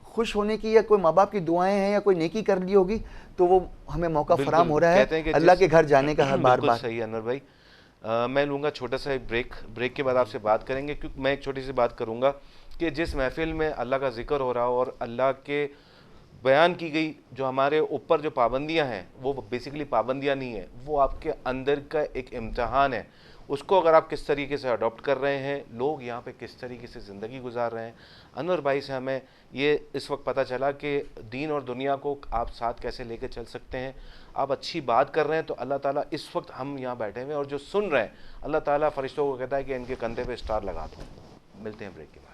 खुश होने की या कोई माँ बाप की दुआएं हैं या कोई नेकी कर ली होगी, तो वो हमें मौका फराम हो रहा है अल्लाह के घर जाने का हर बार बार। सही है अनवर भाई। मैं लूँगा छोटा सा एक ब्रेक के बाद आपसे बात करेंगे, क्योंकि मैं एक छोटी सी बात करूँगा कि जिस महफिल में अल्लाह का जिक्र हो रहा हो और अल्लाह के बयान की गई जो हमारे ऊपर जो पाबंदियां हैं, वो बेसिकली पाबंदियां नहीं है, वो आपके अंदर का एक इम्तहान है। उसको अगर आप किस तरीके से अडॉप्ट कर रहे हैं, लोग यहाँ पे किस तरीके से ज़िंदगी गुजार रहे हैं। अनवर भाई से हमें ये इस वक्त पता चला कि दीन और दुनिया को आप साथ कैसे लेके चल सकते हैं। आप अच्छी बात कर रहे हैं तो अल्लाह ताला इस वक्त हम यहाँ बैठे हुए हैं और जो सुन रहे हैं, अल्लाह ताला फरिश्तों को कहता है कि इनके कंधे पे स्टार लगा दो। मिलते हैं ब्रेक के बाद।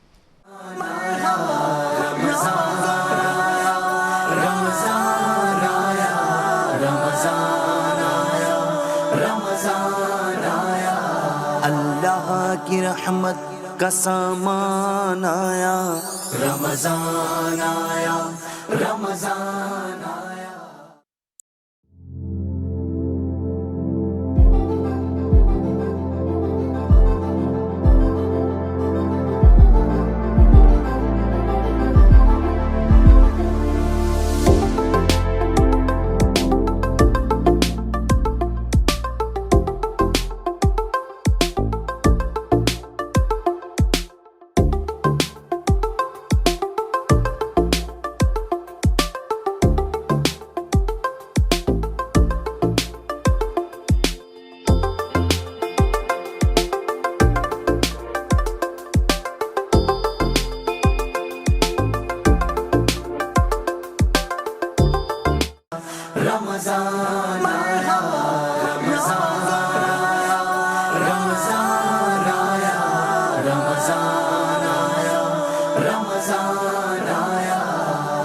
अल्लाह की रहमत का सामान आया, रमजान आया, रमजान आया। रमजान आया, रमजान आया, रमजान आया, रमजान आया, रमजान आया।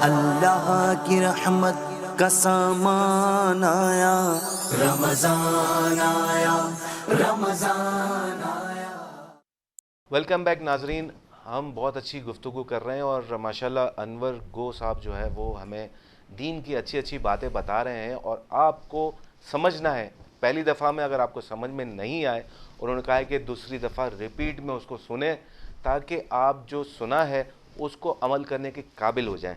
अल्लाह की रहमत का सामान आया, रमजान आया, रमजान आया। वेलकम बैक नाजरीन। हम बहुत अच्छी गुफ्तगू कर रहे हैं और माशाल्लाह अनवर गो साहब जो है वो हमें दीन की अच्छी अच्छी बातें बता रहे हैं और आपको समझना है। पहली दफ़ा में अगर आपको समझ में नहीं आए, उन्होंने कहा है कि दूसरी दफ़ा रिपीट में उसको सुने ताकि आप जो सुना है उसको अमल करने के काबिल हो जाएं।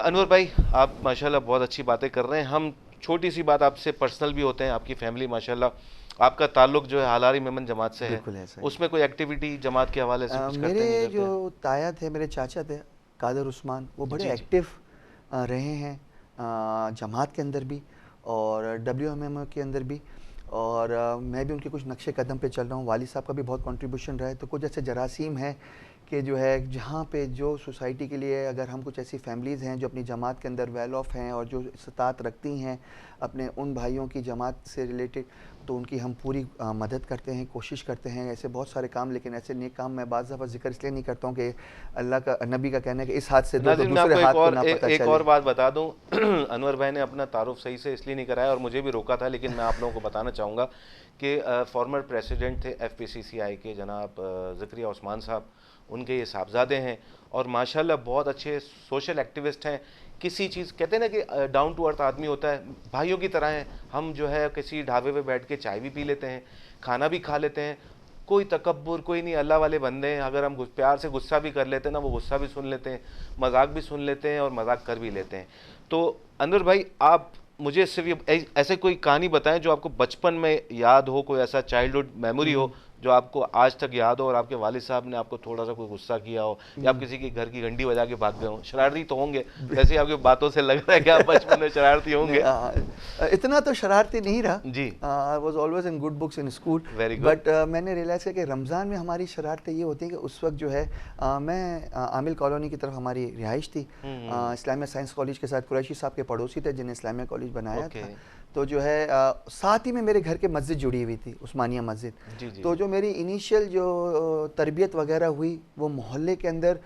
अनवर भाई, आप माशाल्लाह बहुत अच्छी बातें कर रहे हैं। हम छोटी सी बात आपसे पर्सनल भी होते हैं, आपकी फैमिली माशाल्लाह, आपका ताल्लुक जो है हालारी मेमन जमात से है, उसमें कोई एक्टिविटी जमात के हवाले से कुछ करते हैं? मेरे जो ताया थे, मेरे चाचा थे कादर उस्मान, वो बड़े एक्टिव रहे हैं जमात के अंदर भी और WMM के अंदर भी, और मैं भी उनके कुछ नक्शे कदम पे चल रहा हूँ। वालिद साहब का भी बहुत कंट्रीब्यूशन रहा है। तो कुछ ऐसे जरासीम हैं कि जो है जहाँ पे जो सोसाइटी के लिए अगर हम कुछ ऐसी फैमिलीज़ हैं जो अपनी जमात के अंदर वेल ऑफ हैं और जो इस्तात रखती हैं अपने उन भाइयों की जमात से रिलेटेड, तो उनकी हम पूरी मदद करते हैं, कोशिश करते हैं। ऐसे बहुत सारे काम, लेकिन ऐसे नेक काम मैं बाज़ दफ़ा जिक्र इसलिए नहीं करता हूँ कि अल्लाह का नबी का कहना है कि इस हाथ से दो तो दूसरे हाथ को ना पता चले। एक और बात बता दूं, अनवर भाई ने अपना तारुफ सही से इसलिए नहीं कराया और मुझे भी रोका था, लेकिन मैं आप लोगों को बताना चाहूँगा कि फॉर्मर प्रेसिडेंट थे FPCCI के जनाब ज़करिया उस्मान साहब, उनके ये साहबजादे हैं और माशाल्लाह बहुत अच्छे सोशल एक्टिविस्ट हैं। किसी चीज़ कहते हैं ना कि डाउन टू अर्थ आदमी होता है, भाइयों की तरह हैं। हम जो है किसी ढाबे पे बैठ के चाय भी पी लेते हैं, खाना भी खा लेते हैं, कोई तकब्बुर कोई नहीं, अल्लाह वाले बंदे हैं। अगर हम प्यार से गुस्सा भी कर लेते हैं ना, वो गुस्सा भी सुन लेते हैं, मजाक भी सुन लेते हैं और मजाक कर भी लेते हैं। तो अनवर भाई, आप मुझे सिर्फ ऐसे कोई कहानी बताएं जो आपको बचपन में याद हो, कोई ऐसा चाइल्डहुड मेमोरी हो जो आपको आज तक याद हो और आपके वालिद साहब ने आपको थोड़ा सा कोई गुस्सा किया हो, या आप किसी के घर की घंटी बजा के भाग गए हो। शरारती तो होंगे, वैसे आपकी बातों से लग रहा है कि आप बचपन में शरारती होंगे। इतना तो शरारती नहीं रहा जी। I was always in good books in school. Very good. But मैंने रियलाइज़ किया कि रमज़ान में हमारी शरारतें ये होती हैं कि उस वक्त जो है मैं आमिल कॉलोनी की तरफ हमारी रिहाइश थी, इस्लामिया साइंस कॉलेज के साथ कुरैशी साहब के पड़ोसी थे जिन्हें इस्लामिया कॉलेज बनाया Okay. था। तो जो है साथ ही में मेरे घर के मस्जिद जुड़ी हुई थी, उस्मानिया मस्जिद। जी, जी। तो जो मेरी इनिशियल जो तरबियत वगैरह हुई वो मोहल्ले के अंदर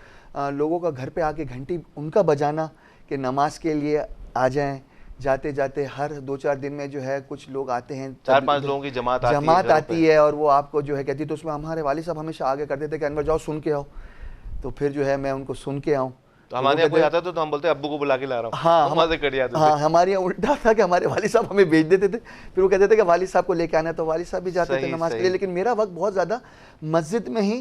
लोगों का घर पे आके घंटी उनका बजाना कि नमाज के लिए आ जाएं। जाते जाते हर 2-4 दिन में जो है कुछ लोग आते हैं, 4-5 लोगों की जमात आती आती है और वो आपको जो है कहती है। तो उसमें हमारे वालिद साहब हमेशा आगे करते थे कि अनवर जाओ सुन के आओ। तो फिर जो है मैं उनको सुन के आऊँ। तो हमारे यहाँ कोई आता था तो हम बोलते अब्बू को बुला के ला रहा हूँ। हाँ, मजे कर जाते थे। हाँ, हमारे यहाँ उल्टा था कि हमारे वालिद साहब हमें भेज देते थे, फिर वो कहते थे कि वालिद साहब को लेके आना है, तो वालिद साहब भी जाते थे सही, नमाज के सही। लिए। लेकिन मेरा वक्त बहुत ज़्यादा मस्जिद में ही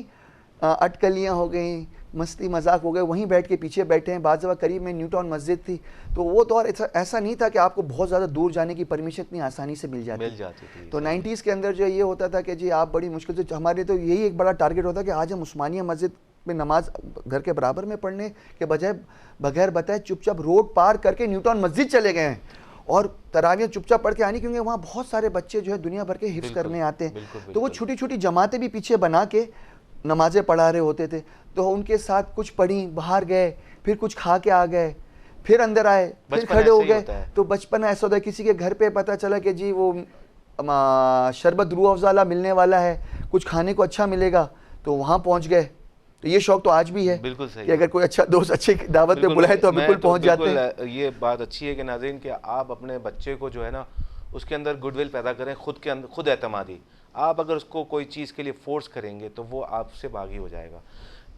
अटकलियाँ हो गई, मस्ती मजाक हो गए, वहीं बैठ के पीछे बैठे हैं। बाज़ दफ़ा करीब में न्यू टाउन मस्जिद थी, तो वो दौर ऐसा नहीं था कि आपको बहुत ज़्यादा दूर जाने की परमिशन इतनी आसानी से मिल जाती थी। तो 90s के अंदर जो ये होता था कि जी आप बड़ी मुश्किल से, हमारे तो यही एक बड़ा टारगेट होता कि आज हम उस्मानिया मस्जिद में नमाज घर के बराबर में पढ़ने के बजाय बगैर बताए चुपचाप रोड पार करके न्यू टाउन मस्जिद चले गए हैं और तरावियाँ चुपचाप पढ़ के आनी, क्योंकि वहाँ बहुत सारे बच्चे जो है दुनिया भर के हिफ्ज़ करने आते हैं। तो वो छोटी छोटी जमातें भी पीछे बना के नमाजें पढ़ा रहे होते थे, तो उनके साथ कुछ पढ़ी, बाहर गए, फिर कुछ खा के आ गए, फिर अंदर आए, फिर खड़े हो गए। तो बचपन ऐसा होता है, किसी के घर पे पता चला कि जी वो शरबत रूह अफ़ज़ा मिलने वाला है, कुछ खाने को अच्छा मिलेगा, तो वहाँ पहुँच गए। तो ये शौक तो आज भी है, बिल्कुल सही, कि अगर कोई अच्छा दोस्त अच्छी दावत पे बुलाए तो बिल्कुल पहुँच जाते हैं। ये बात अच्छी है कि नाज़रीन कि आप अपने बच्चे को जो है ना उसके अंदर गुडविल पैदा करें, खुद के अंदर खुद एतमादी। आप अगर उसको कोई चीज़ के लिए फोर्स करेंगे तो वो आपसे बागी हो जाएगा।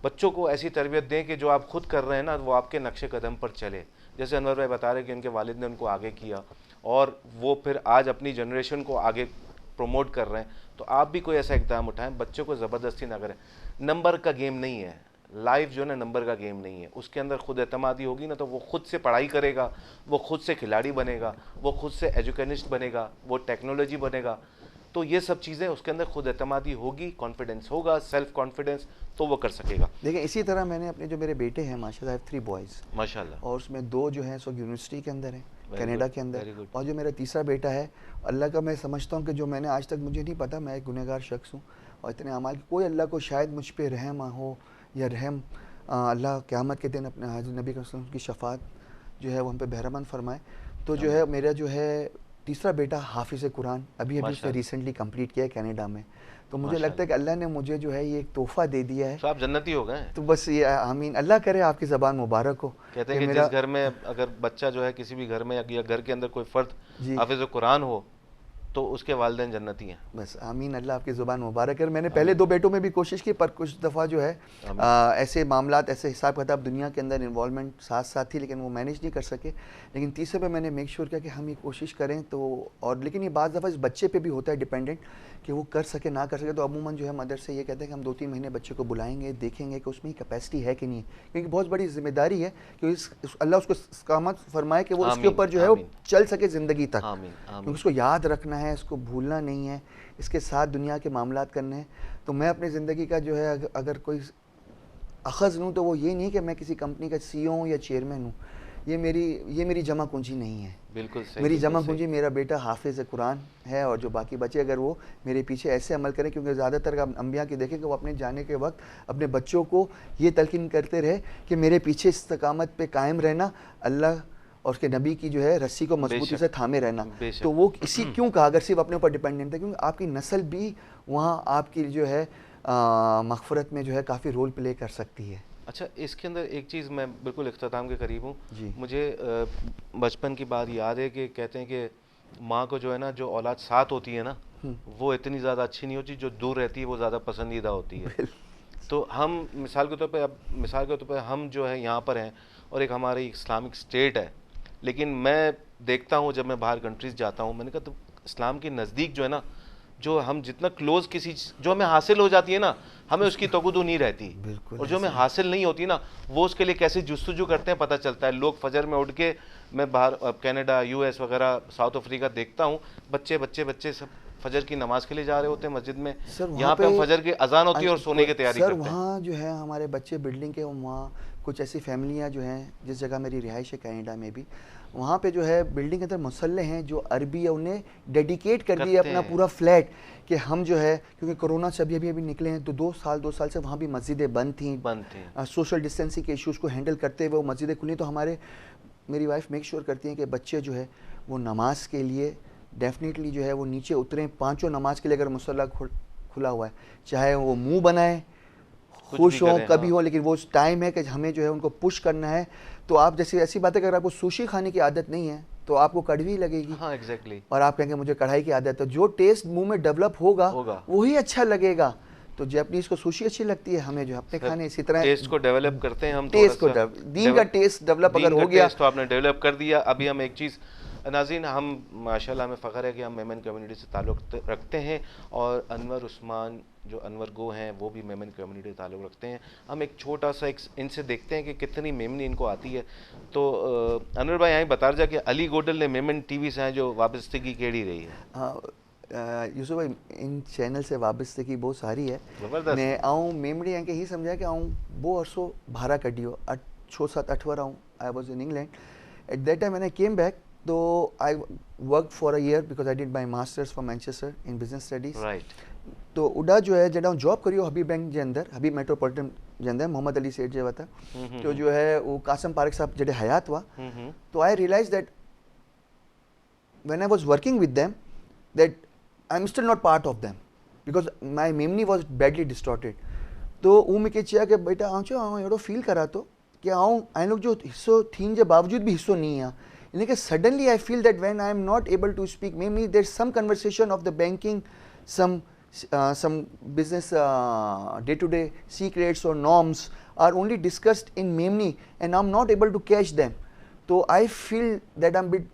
बच्चों को ऐसी तरबियत दें कि जो आप खुद कर रहे हैं ना वो आपके नक्शे कदम पर चले। जैसे अनवर भाई बता रहे कि उनके वालिद ने उनको आगे किया और वो फिर आज अपनी जनरेशन को आगे प्रमोट कर रहे हैं, तो आप भी कोई ऐसा इक़दाम उठाएं, बच्चों को ज़बरदस्ती ना करें। नंबर का गेम नहीं है लाइफ, जो है ना नंबर का गेम नहीं है। उसके अंदर खुद एतमादी होगी ना तो वो खुद से पढ़ाई करेगा, वो खुद से खिलाड़ी बनेगा, वो खुद से एजुकेनिस्ट बनेगा, वो टेक्नोलॉजी बनेगा। तो ये सब चीज़ें उसके अंदर खुद एतमादी होगी, कॉन्फिडेंस होगा, सेल्फ कॉन्फिडेंस, तो वो कर सकेगा। देखिए इसी तरह मैंने अपने जो मेरे बेटे हैं माशाल्लाह 3 बॉयज़ माशाल्लाह, और उसमें 2 जो हैं सो यूनिवर्सिटी के अंदर हैं, Very कनाडा good, के अंदर। very good. और जो मेरा तीसरा बेटा है, अल्लाह का मैं समझता हूँ कि जो मैंने आज तक, मुझे नहीं पता, मैं एक गुनहगार शख्स हूँ और इतने अमाल की कोई अल्लाह को शायद मुझ पे रहम हो या रहम अल्लाह क़यामत के दिन अपने हाज़िर नबी की शफ़ात जो है वो हम पे बहरमंद फरमाए। तो जो है मेरा जो है तीसरा बेटा हाफिज़ कुरान अभी उसने रिसेंटली कंप्लीट किया है कनाडा में। तो मुझे लगता है कि अल्लाह ने मुझे जो है ये एक तोहफ़ा दे दिया है। तो आप जन्नती हो गए। तो बस ये आमीन, अल्लाह करे आपकी ज़बान मुबारक हो। कहते हैं कि जिस घर में अगर बच्चा जो है किसी भी घर में या घर के अंदर कोई फ़र्द हाफिज़ कुरान हो तो उसके वालिदैन जन्नती हैं। बस आमीन, अल्लाह आपकी ज़ुबान मुबारक है। मैंने पहले 2 बेटों में भी कोशिश की, पर कुछ दफ़ा जो है ऐसे मामलात, ऐसे हिसाब किताब दुनिया के अंदर इन्वॉल्वमेंट साथ साथ थी, लेकिन वो मैनेज नहीं कर सके। लेकिन तीसरे पे मैंने मेक श्योर किया कि हम ये कोशिश करें तो, और लेकिन ये बाज़ दफ़ा इस बच्चे पे भी होता है डिपेंडेंट कि वो कर सके ना कर सके। तो अमूमन जो है मदर से ये कहते हैं कि हम 2-3 महीने बच्चे को बुलाएंगे, देखेंगे कि उसमें कैपेसिटी है कि नहीं, क्योंकि बहुत बड़ी जिम्मेदारी है कि अल्लाह उसको इस्कामत फरमाए कि वो इसके ऊपर जो है वो चल सके ज़िंदगी तक, क्योंकि उसको याद रखना है, इसको भूलना नहीं है, इसके साथ दुनिया के मामलात करने हैं। तो मैं अपनी ज़िंदगी का जो है अगर कोई अखज़ लूँ तो वो ये नहीं कि मैं किसी कंपनी का CEO हूँ या चेयरमैन हूँ। ये मेरी जमा पूंजी नहीं है। बिल्कुल सही, मेरी जमा पूंजी मेरा बेटा हाफिज़ कुरान है, और जो बाकी बच्चे अगर वो मेरे पीछे ऐसे अमल करें, क्योंकि ज़्यादातर अम्बिया की देखें कि वो अपने जाने के वक्त अपने बच्चों को ये तलकीन करते रहे कि मेरे पीछे इस्तकामत पे कायम रहना, अल्लाह और उसके नबी की जो है रस्सी को मजबूती से थामे रहना। तो वो इसी क्यों कहा, अगर सिर्फ अपने ऊपर डिपेंडेंट है, क्योंकि आपकी नस्ल भी वहाँ आपकी जो है मग़फ़रत में जो है काफ़ी रोल प्ले कर सकती है। अच्छा, इसके अंदर एक चीज़, मैं बिल्कुल इख्तिताम के करीब हूँ, मुझे बचपन की बात याद है कि कहते हैं कि माँ को जो है ना जो औलाद साथ होती है ना वो इतनी ज़्यादा अच्छी नहीं होती, जो दूर रहती है वो ज़्यादा पसंदीदा होती है। तो हम मिसाल के तौर पर हम जो है यहाँ पर हैं और एक हमारी इस्लामिक स्टेट है, लेकिन मैं देखता हूँ जब मैं बाहर कंट्रीज़ जाता हूँ, मैंने कहा तो इस्लाम के नज़दीक जो है ना जो हम जितना क्लोज किसी जो हमें हासिल हो जाती है ना, हमें उसकी तगुदू नहीं रहती। बिल्कुल और जो हमें हासिल नहीं होती ना, वो उसके लिए कैसे जुस्तजू करते हैं पता चलता है। लोग फजर में उठ के, मैं बाहर कनाडा, यूएस वगैरह, साउथ अफ्रीका देखता हूँ, बच्चे सब फजर की नमाज के लिए जा रहे होते हैं मस्जिद में। सर वहाँ यहाँ पे हम फजर की अजान होती है और सोने की तैयारी सर करते हैं। वहाँ जो है हमारे बच्चे बिल्डिंग के, वहाँ कुछ ऐसी फैमिलियाँ जो हैं, जिस जगह मेरी रिहाइश है कनाडा में भी, वहाँ पे जो है बिल्डिंग के अंदर मुसल्ले हैं जो अरबी है, उन्हें डेडिकेट कर दिया करते अपना हैं। पूरा फ्लैट कि हम जो है, क्योंकि कोरोना से अभी निकले हैं, तो 2 साल से वहाँ भी मस्जिदें बंद थी। सोशल डिस्टेंसिंग के इश्यूज़ को हैंडल करते हुए वो मस्जिदें खुली। तो मेरी वाइफ मेक श्योर करती हैं कि बच्चे जो है वो नमाज के लिए डेफिनेटली जो है वो नीचे उतरें। 5 नमाज के लिए अगर मुसल्ला खुला हुआ है, चाहे वो मुंह बनाए, खुश हो, कभी हो, लेकिन वो टाइम है कि हमें जो है उनको पुश करना है। तो आप जैसे ऐसी बात है कि अगर आपको सुशी खाने की आदत नहीं है तो आपको कड़वी लगेगी। हाँ, एग्जैक्टली। और आप कहेंगे मुझे कढ़ाई की आदत है, तो जो टेस्ट मुंह में डेवलप होगा वही अच्छा लगेगा। तो जैपनीज को सुशी अच्छी लगती है, हमें जो अपने खाने इसी तरह टेस्ट को डेवलप करते हैं हम। टेस्ट को दीन का टेस्ट डेवलप अगर हो गया तो आपने डेवलप कर दिया। अभी हम एक चीज़ नाज़रीन, हम माशाल्लाह हमें फ़ख्र है कि हम मेमन कम्युनिटी से ताल्लुक़ रखते हैं, और अनवर उस्मान जो अनवर गो हैं वो भी मेमन कम्युनिटी से ताल्लुक़ रखते हैं। हम एक छोटा सा इनसे देखते हैं कि कितनी मेमनी इनको आती है। तो अनवर भाई यहाँ बता रहा कि अली गोडल ने मेमन टीवी से जो वाबस्तगी केड़ी रही है? हाँ यूसुफ भाई, इन चैनल से वाबस्तगी बहुत सारी है। ज़बरदस्त। ने आऊँ मेमड़ी यहाँ के ही समझा कि आऊँ वो अरसों भाड़ा कटियो 6-7-8 बार आऊँ। I was in England at that time. मैंने केम बैक तो I work for a year because I did my masters from Manchester in business studies. Right. तो उड़ा जो है जॾहिं जॉब करियो हबीब बैंक जे अंदर, हबीब मेट्रोपॉलिटन जे अंदर, मोहम्मद अली सेठ जे वटि। तो जो है वो कासिम पारिक साहब जॾहिं हयात हुआ, तो I realise that when I was working with them that I am still not part of them because my memory was badly distorted. तो वो मूंखे चया कि बेटा आऊं अहिड़ो फील करा तो कि आऊं ऐं लोग जो हिस्सो थियण जे बावजूद भी हिस्सो नहीं आहे। इन के suddenly I feel that when I am not able to speak Memoni, there is some conversation of the banking, some business day-to-day secrets or norms are only discussed in Memni and I'm not able to catch them. So I feel that I'm a bit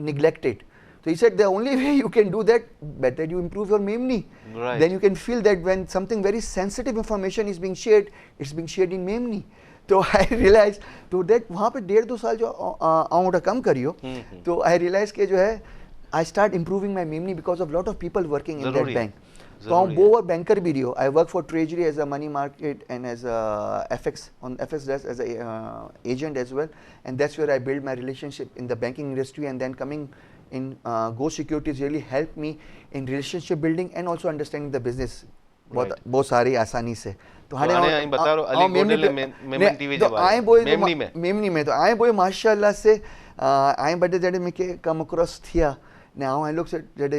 neglected. So he said the only way you can do that, better you improve your Memni. Right. Then you can feel that when something very sensitive information is being shared, it's being shared in Memni. तो I realized तो that वहाँ पे 1.5-2 साल जो out कम करियो, तो I realized कि जो है I start improving my Memni because of lot of people working in that bank. तो I'm both banker भी रहियो. I work for Treasury as a money market and as a FX on FX desk as a agent as well, and that's where I build my relationship in the banking industry. And then coming in Go Securities really helped me in relationship building and also understanding the business बहुत सारी आसानी से। तो हाणे आई बता रहो अली गोडल ने Memon TV जे बारे में मेमनी में तो आए बोए माशाल्लाह से आए बड़े जड़े में के कम क्रॉस थिया ने आऊं लोग से जड़े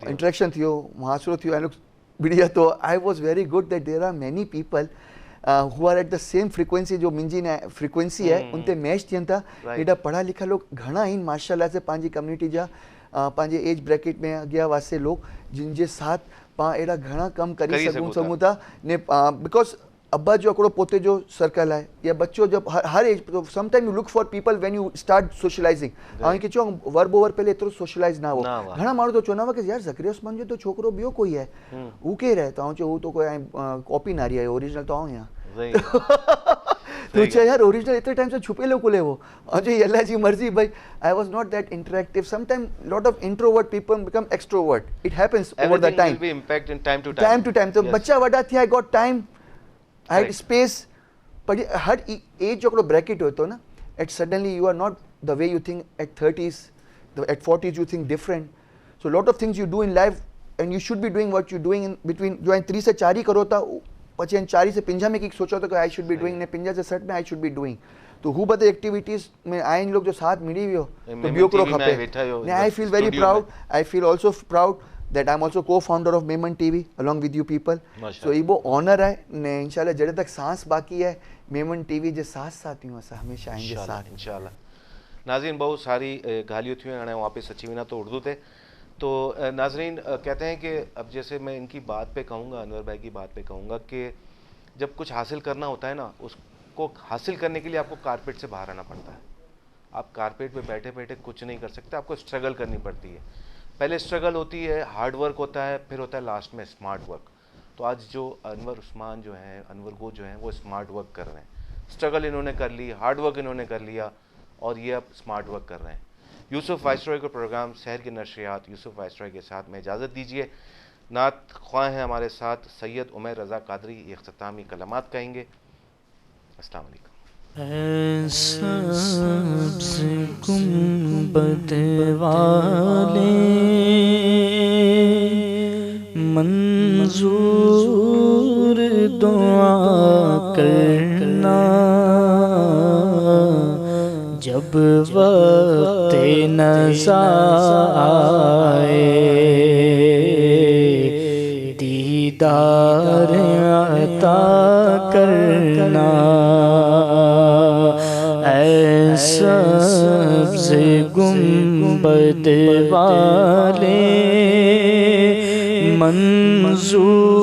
इंटरेक्शन थियो, मुहासरो थियो, लोग बढ़िया। तो I was very good that there are many people who are at the same frequency जो मुंहिंजी फ्रीक्वेंसी है, उन ते मैच थियनि था। एॾा पढ़ा लिखा लोग घणा आहिनि माशाल्लाह से पंहिंजी कम्युनिटी जा, पंहिंजे एज ब्रैकेट में अॻियां वास्ते लोग जिन जे साथ पाण अहिड़ा घणा कम करी सघूं था ने, बिकॉज अब्बा जो हिकिड़ो पोते जो सर्कल है या बच्चो जब हर age, sometime you look for people when you start socialising. ऐं कि चओ वर्ब ओवर पहले एतिरो सोशलाइज़ ना हो। घणा माण्हू तो चवंदा हुआ कि यार ज़करिया उस्मान जो तो छोकिरो ॿियो कोई है, हू केरु है? तो चयो हू तो कोई कॉपी नारी है, ओरिजिनल तो आऊं या। तो चए यार ओरिजिनल इतने टाइम से छुपे लो कुले वो, और जो अल्लाह जी मर्जी भाई। I was not that interactive. Sometime lot of introvert people become extrovert, it happens over the time, time to time. तो बच्चा वॾा थिया, I got time, I had space. पर हर एज जो ब्रैकेट होतो ना, at suddenly you are not the way you think at 30s, at 40s you think different. So lot of things you do in life and you should be doing what you doing in between. जो 3 से 4 ही करो था, પછી 4 से 5 में की सोचो तो आई शुड बी डूइंग ने 5 से 60 में आई शुड बी डूइंग। तो हू बदे एक्टिविटीज में आइन लोग जो साथ मिली वियो तो बियो करो खपे ने। I feel very proud, I feel also proud that I'm also co-founder of Memon TV along with you people. So ये वो ऑनर है ने, इंशाल्लाह जड़े तक सांस बाकी है मेमन टीवी जे साथ साथ यूं असां हमेशा आएंगे साथ इंशाल्लाह। नाज़रीन बहुत सारी गालियों थी हाणे वापस अची वञा तो उर्दू ते। तो नाज़रीन कहते हैं कि अब जैसे मैं इनकी बात पे कहूँगा, अनवर भाई की बात पे कहूँगा कि जब कुछ हासिल करना होता है ना, उसको हासिल करने के लिए आपको कारपेट से बाहर आना पड़ता है। आप कारपेट पे बैठे बैठे कुछ नहीं कर सकते, आपको स्ट्रगल करनी पड़ती है। पहले स्ट्रगल होती है, हार्ड वर्क होता है, फिर होता है लास्ट में स्मार्ट वर्क। तो आज जो अनवर उस्मान जो हैं, अनवर गो जो हैं, वो स्मार्ट वर्क कर रहे हैं। स्ट्रगल इन्होंने कर ली, हार्ड वर्क इन्होंने कर लिया और ये अब स्मार्ट वर्क कर रहे हैं। यूसुफ वाइसरॉय का प्रोग्राम शहर की नशरियात यूसुफ वाइसरॉय के साथ में इजाज़त दीजिए। नात ख्वाह हैं हमारे साथ सैयद उमर रज़ा कादरी, ये इख्तितामी कलमात कहेंगे। अस्सलाम वालेकुम। सब्ज़ गुंबद वाले मंजूर दुआ करना, जब वक्त नज़ा आए दीदार अता करना। सब्ज़ गुंबद वाले मंजूर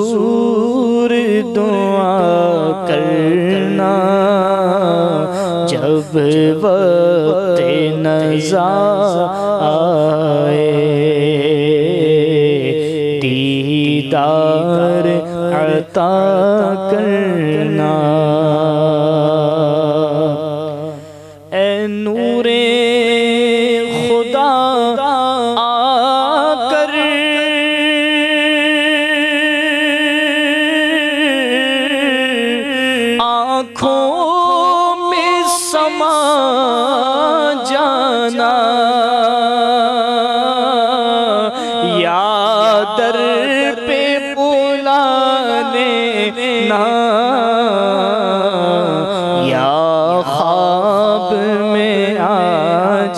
दुआ करना, जब वक्त नज़ा आए दीदार अता करना। नूरे खुदा आकर आँखों में समा जाना, या दर पे बुला लेना, या ख्वाब में आ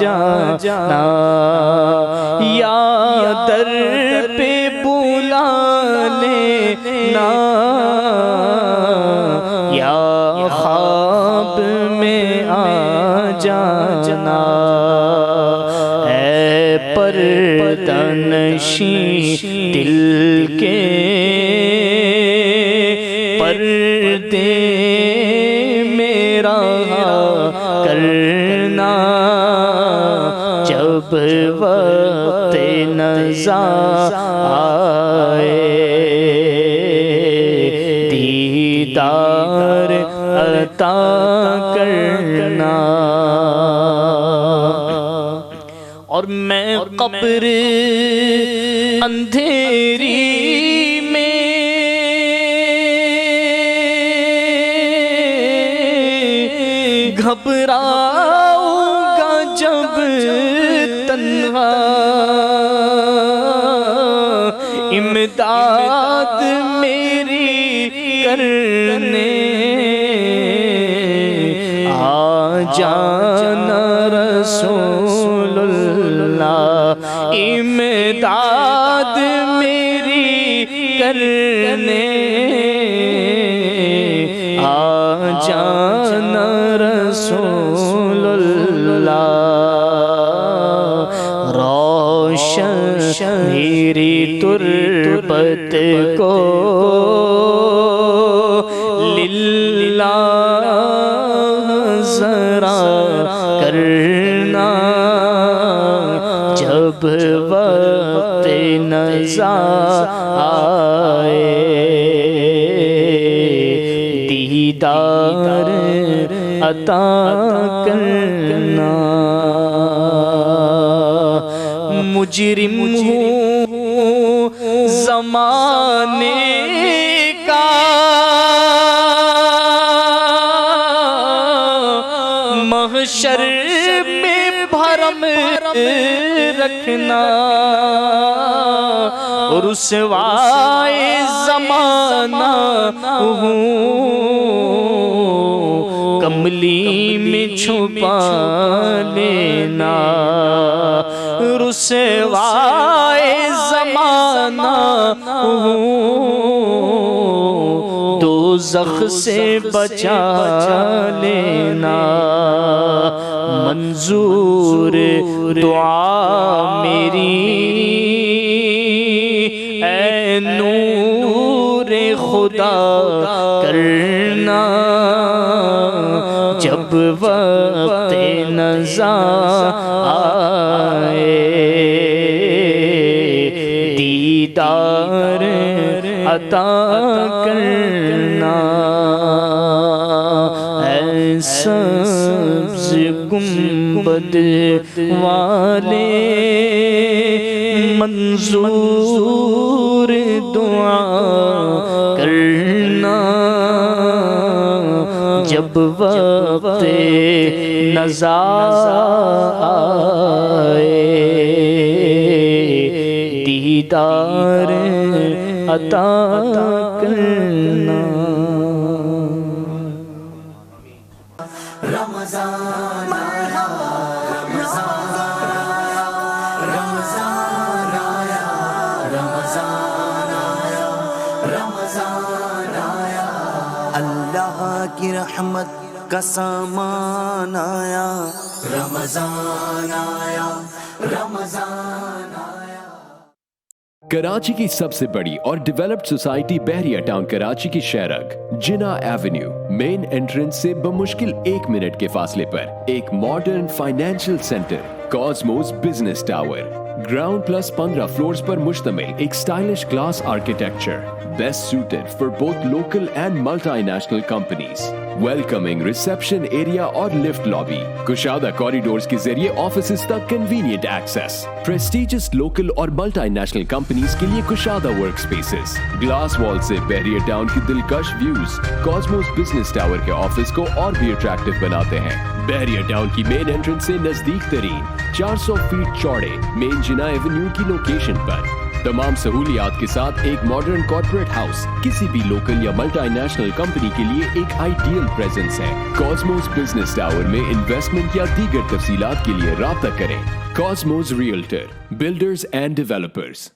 जाना, या दर पे बुला लेना, या ख्वाब में आ जाना। ऐ पर्दनशी दिल के पर्दे मेरा करना, जब वक्त नज़ा आए दीदार अता करना। और मैं कब्र अंधेरी में घबराऊंगा जब तन्हा, इमदाद मेरी करने आ जाना रसूलुल्लाह, इमदाद मेरी करने आ जाना रसूलुल्लाह। रोशन मेरी तुरबत को लिल्लाह ज़रा करना, जब वक्त नज़ा आए दीदार अता करना। मुजरिम हूँ ज़माने का, महशर में भरम रखना, रुसवाए ज़माना हूँ कमली में छुपा लेना, रुसवाए ज़माना हूँ दोज़ख से बचा लेना। मंजूर दुआ मेरी ऐ नूरे खुदा करना, जब वक्त नज़ा आए दीदार अता करना। सब्ज़ गुंबद वाले मंजूर दुआ करना। जब वक्त नज़ा आए दीदार अता करना। रमज़ान आया, रमज़ान आया, रमज़ान आया, रमज़ान आया, रमज़ान आया। अल्लाह की रहमत का सामान आया, रमज़ान आया, रमज़ान आया। कराची की सबसे बड़ी और डेवलप्ड सोसाइटी बहरिया टाउन कराची की शेरग जिना एवेन्यू मेन एंट्रेंस से बमुश्किल 1 मिनट के फासले पर एक modern financial centre Cosmos business tower, ground plus 15 floors पर मुश्तमिल एक stylish glass architecture, best suited for both local and multinational companies, welcoming reception area और लिफ्ट लॉबी, कुशादा कॉरिडोर्स के जरिए ऑफिसेज तक कन्वीनियंट एक्सेस, प्रेस्टिजियस लोकल और multinational companies के लिए कुशादा वर्क स्पेसेस, ग्लास वॉल से बहरिया टाउन की दिलकश व्यूज कॉस्मोस बिजनेस टावर के ऑफिस को और भी अट्रैक्टिव बनाते हैं। बहरिया टाउन की मेन एंट्रेंस से नजदीक तरीन 400 फीट चौड़े मेन जिना एवेन्यू की लोकेशन पर तमाम सहूलियात के साथ एक मॉडर्न कॉर्पोरेट हाउस किसी भी लोकल या मल्टीनेशनल कंपनी के लिए एक आइडियल प्रेजेंस है। कॉस्मोस बिजनेस टावर में इन्वेस्टमेंट या दीगर तफसीलात के लिए राब्ता करें। Cosmos realtor, builders and developers.